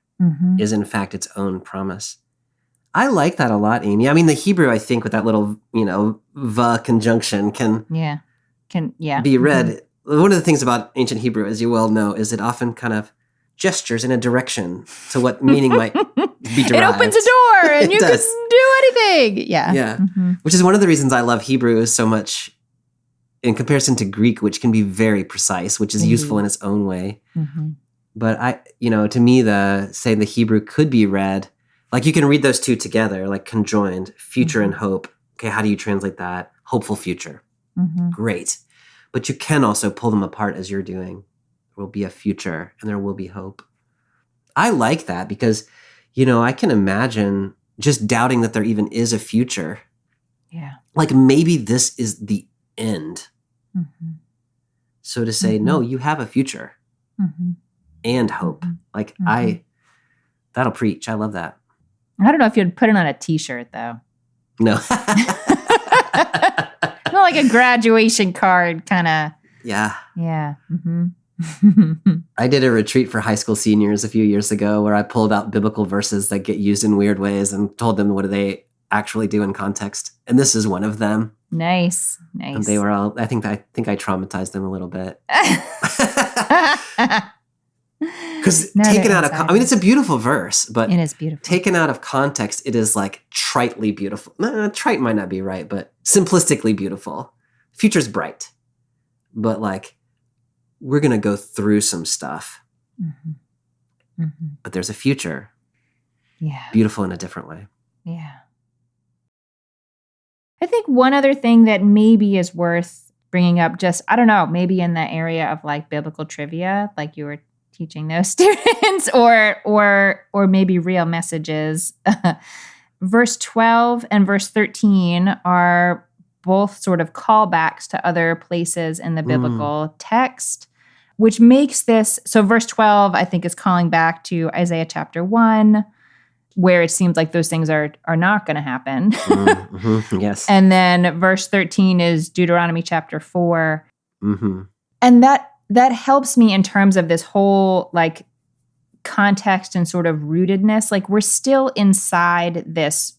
is in fact its own promise. I like that a lot, Amy. The Hebrew, I think, with that little, va conjunction can be read. One of the things about ancient Hebrew, as you well know, is it often kind of gestures in a direction to what meaning might be derived. It opens a door and you can do anything. Yeah. Yeah. Which is one of the reasons I love Hebrew so much in comparison to Greek, which can be very precise, which is useful in its own way. But to me, saying the Hebrew could be read, you can read those two together, conjoined, future and hope. Okay, how do you translate that? Hopeful future. Great. But you can also pull them apart as you're doing. There will be a future and there will be hope. I like that because, I can imagine just doubting that there even is a future. Yeah. Maybe this is the end. So to say, no, you have a future and hope. That'll preach. I love that. I don't know if you'd put it on a t-shirt though. No. Not like a graduation card kind of. Yeah. Yeah. Mm-hmm. I did a retreat for high school seniors a few years ago where I pulled out biblical verses that get used in weird ways and told them what do they actually do in context. And this is one of them. Nice. And they were all, I think I traumatized them a little bit. Because taken out of, I mean, it's a beautiful verse, but it is beautiful. Taken out of context, it is like tritely beautiful. Trite might not be right, but simplistically beautiful. Future's bright, but like we're going to go through some stuff, but there's a future. Yeah. Beautiful in a different way. Yeah. I think one other thing that maybe is worth bringing up, just, I don't know, maybe in the area of like biblical trivia, like you were teaching those students, or maybe real messages. Verse 12 and verse 13 are both sort of callbacks to other places in the biblical text, which makes this, so verse 12, I think, is calling back to Isaiah chapter 1, where it seems like those things are not going to happen. Yes. And then verse 13 is Deuteronomy chapter 4. And that helps me in terms of this whole like context and sort of rootedness. Like we're still inside this.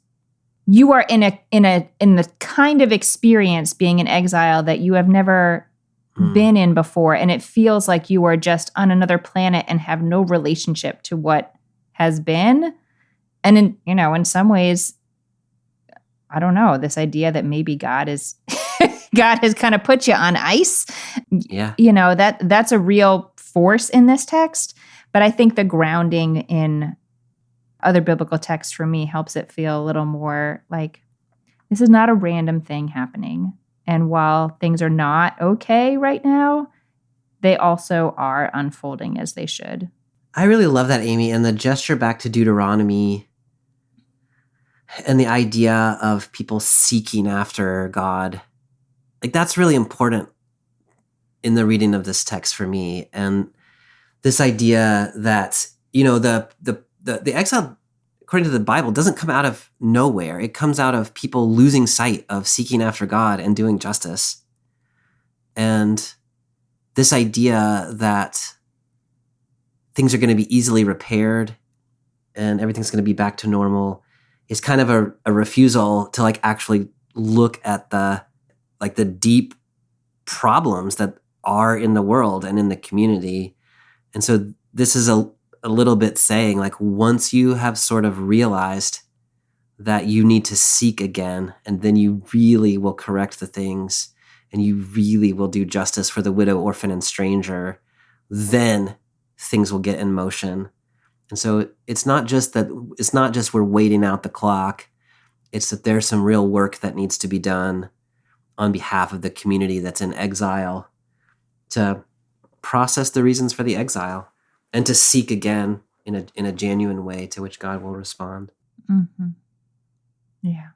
You are in the kind of experience being in exile that you have never been in before. And it feels like you are just on another planet and have no relationship to what has been. And in some ways, I don't know, this idea that maybe God has kind of put you on ice. Yeah. That's a real force in this text. But I think the grounding in other biblical texts for me helps it feel a little more like this is not a random thing happening. And while things are not okay right now, they also are unfolding as they should. I really love that, Amy, and the gesture back to Deuteronomy and the idea of people seeking after God. Like that's really important in the reading of this text for me. And this idea that, the exile, according to the Bible, doesn't come out of nowhere. It comes out of people losing sight of seeking after God and doing justice. And this idea that things are going to be easily repaired and everything's going to be back to normal is kind of a refusal to like actually look at the deep problems that are in the world and in the community. And so this is a little bit saying like, once you have sort of realized that you need to seek again, and then you really will correct the things and you really will do justice for the widow, orphan, and stranger, then things will get in motion. And so it's not just we're waiting out the clock. It's that there's some real work that needs to be done on behalf of the community that's in exile to process the reasons for the exile and to seek again in a genuine way to which God will respond. Yeah.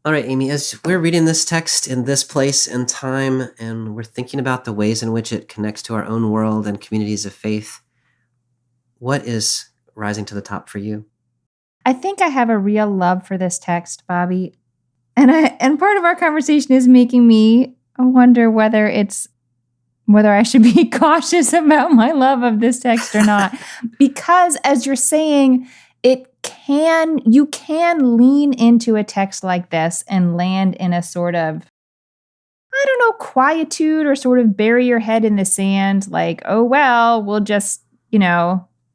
All right, Amy, as we're reading this text in this place and time, and we're thinking about the ways in which it connects to our own world and communities of faith, what is rising to the top for you? I think I have a real love for this text, Bobby. And part of our conversation is making me wonder whether I should be cautious about my love of this text or not. Because as you're saying, you can lean into a text like this and land in a sort of, I don't know, quietude, or sort of bury your head in the sand, like, oh, well, we'll just,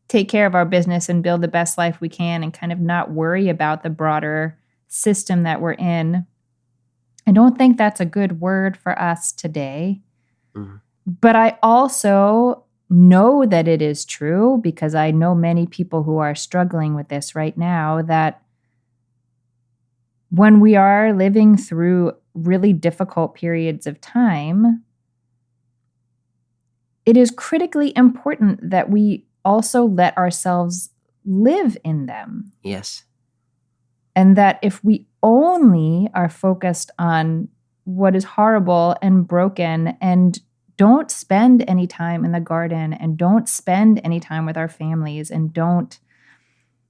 take care of our business and build the best life we can and kind of not worry about the broader system that we're in. I don't think that's a good word for us today. But I also know that it is true, because I know many people who are struggling with this right now, that when we are living through really difficult periods of time, it is critically important that we also let ourselves live in them. Yes. And that if we only are focused on what is horrible and broken and don't spend any time in the garden and don't spend any time with our families and don't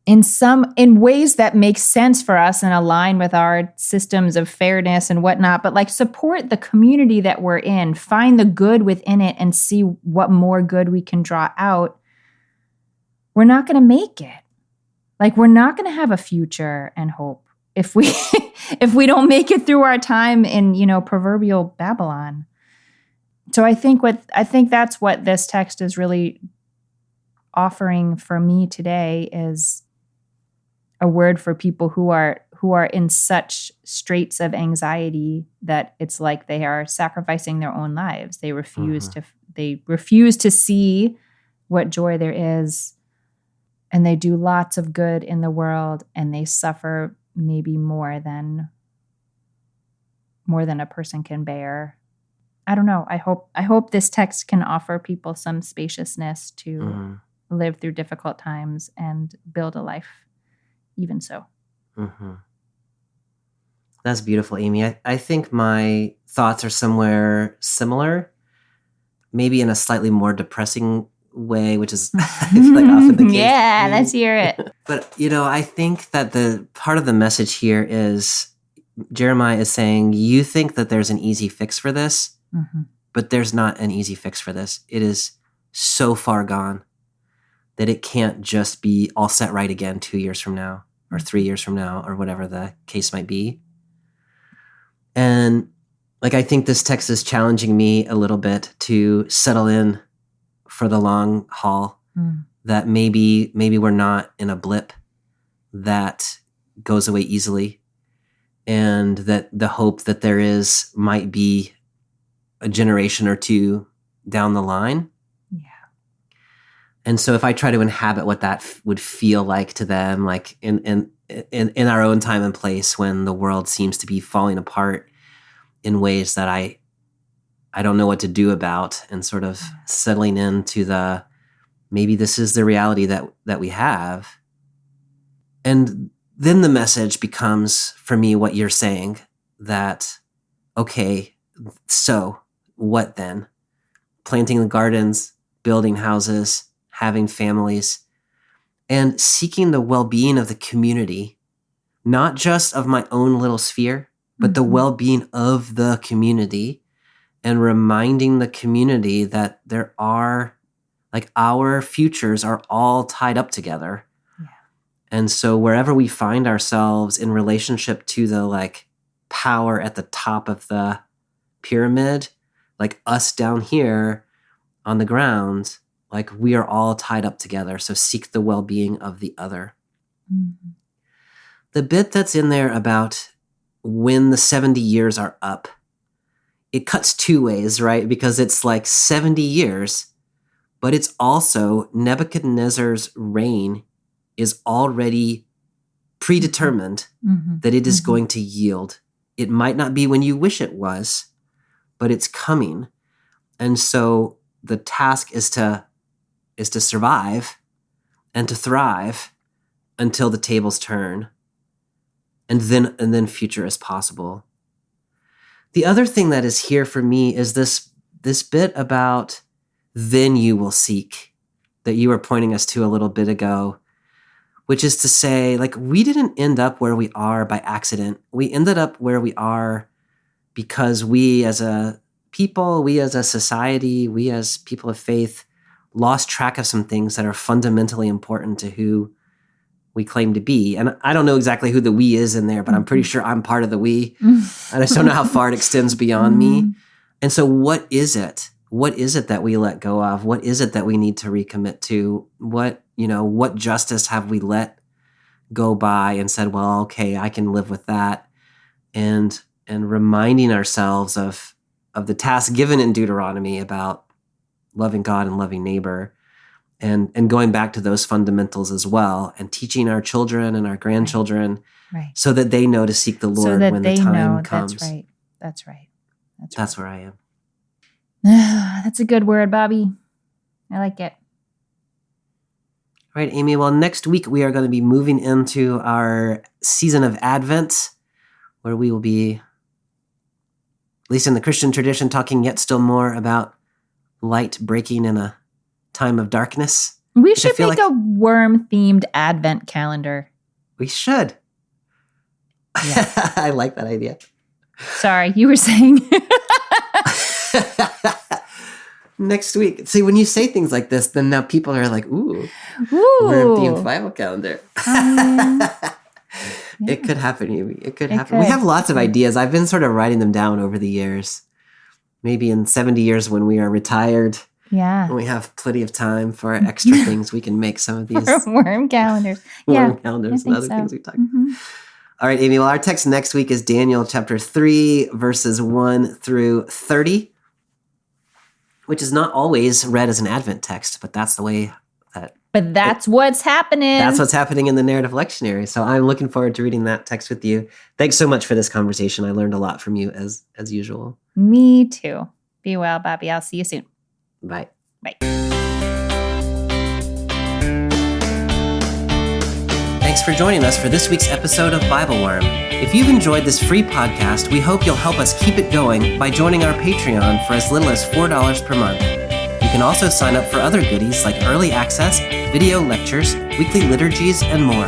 in ways that make sense for us and align with our systems of fairness and whatnot, but like support the community that we're in, find the good within it and see what more good we can draw out, we're not going to make it. Like, we're not going to have a future and hope if we if we don't make it through our time in, proverbial Babylon. So I think that's what this text is really offering for me today, is a word for people who are in such straits of anxiety that it's like they are sacrificing their own lives. They refuse to see what joy there is, and they do lots of good in the world, and they suffer maybe more than a person can bear. I don't know. I hope this text can offer people some spaciousness to live through difficult times and build a life even so. Mm-hmm. That's beautiful, Amy. I think my thoughts are somewhere similar, maybe in a slightly more depressing way, which is I feel like often the case. Yeah, let's hear it. But, I think that the part of the message here is Jeremiah is saying, you think that there's an easy fix for this, but there's not an easy fix for this. It is so far gone that it can't just be all set right again 2 years from now or 3 years from now or whatever the case might be. And I think this text is challenging me a little bit to settle in for the long haul, that maybe we're not in a blip that goes away easily, and that the hope that there is might be a generation or two down the line. And so if I try to inhabit what that would feel like to them, like in our own time and place when the world seems to be falling apart in ways that I don't know what to do about, and sort of settling into maybe this is the reality that we have. And then the message becomes, for me, what you're saying, that, okay, so what then? Planting the gardens, building houses, having families, and seeking the well-being of the community, not just of my own little sphere, but the well-being of the community, and reminding the community that there are, our futures are all tied up together. Yeah. And so wherever we find ourselves in relationship to the power at the top of the pyramid, us down here on the ground, we are all tied up together. So seek the well-being of the other. Mm-hmm. The bit that's in there about when the 70 years are up, it cuts two ways, right? Because it's 70 years, but it's also Nebuchadnezzar's reign is already predetermined that it is going to yield. It might not be when you wish it was, but it's coming. And so the task is to survive and to thrive until the tables turn, and then future is possible. The other thing that is here for me is this bit about then you will seek, that you were pointing us to a little bit ago, which is to say, we didn't end up where we are by accident. We ended up where we are because we as a people, we as a society, we as people of faith lost track of some things that are fundamentally important to who we claim to be. And I don't know exactly who the we is in there, but I'm pretty sure I'm part of the we. And I just don't know how far it extends beyond me. And so what is it? What is it that we let go of? What is it that we need to recommit to? What justice have we let go by and said, well, okay, I can live with that. And reminding ourselves of the task given in Deuteronomy about loving God and loving neighbor, and going back to those fundamentals as well, and teaching our children and our grandchildren, right, so that they know to seek the Lord when the time comes. That's right. That's where I am. That's a good word, Bobby. I like it. All right, Amy. Well, next week we are going to be moving into our season of Advent, where we will be, at least in the Christian tradition, talking yet still more about light breaking in a time of darkness. We I should feel make like- a worm-themed advent calendar. We should. Yeah. I like that idea. Sorry, you were saying. Next week. See, when you say things like this, then now people are like, ooh, Ooh. worm-themed Bible calendar. Yeah. It could happen, Amy. It could It happen. We could. have lots of ideas. I've been sort of writing them down over the years. Maybe in 70 years when we are retired, Yeah. and we have plenty of time for extra things, we can make some of these Worm calendars. worm Yeah. calendars I and think other so. things we talked. Mhm. All right, Amy. Well, our text next week is Daniel chapter 3, verses 1 through 30, which is not always read as an Advent text, but that's the way But that's what's happening. that's what's happening in the narrative lectionary. So I'm looking forward to reading that text with you. Thanks so much for this conversation. I learned a lot from you as usual. Me too. Be well, Bobby. I'll see you soon. Bye. Bye. Thanks for joining us for this week's episode of Bible Worm. If you've enjoyed this free podcast, we hope you'll help us keep it going by joining our Patreon for as little as $4 per month. You can also sign up for other goodies like early access, video lectures, weekly liturgies, and more.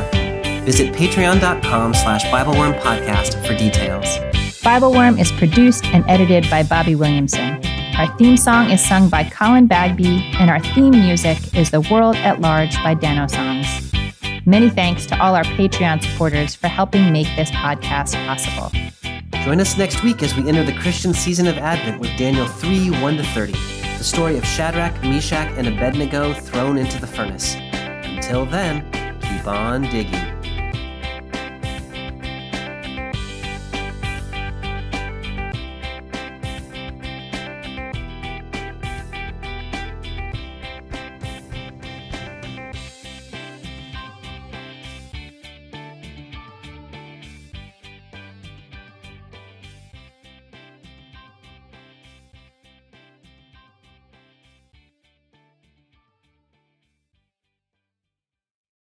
Visit patreon.com/BibleWormPodcast for details. Bible Worm is produced and edited by Bobby Williamson. Our theme song is sung by Colin Bagby, and our theme music is The World at Large by Dano Songs. Many thanks to all our Patreon supporters for helping make this podcast possible. Join us next week as we enter the Christian season of Advent with Daniel 3, 1-30, the story of Shadrach, Meshach, and Abednego thrown into the furnace. Until then, keep on digging.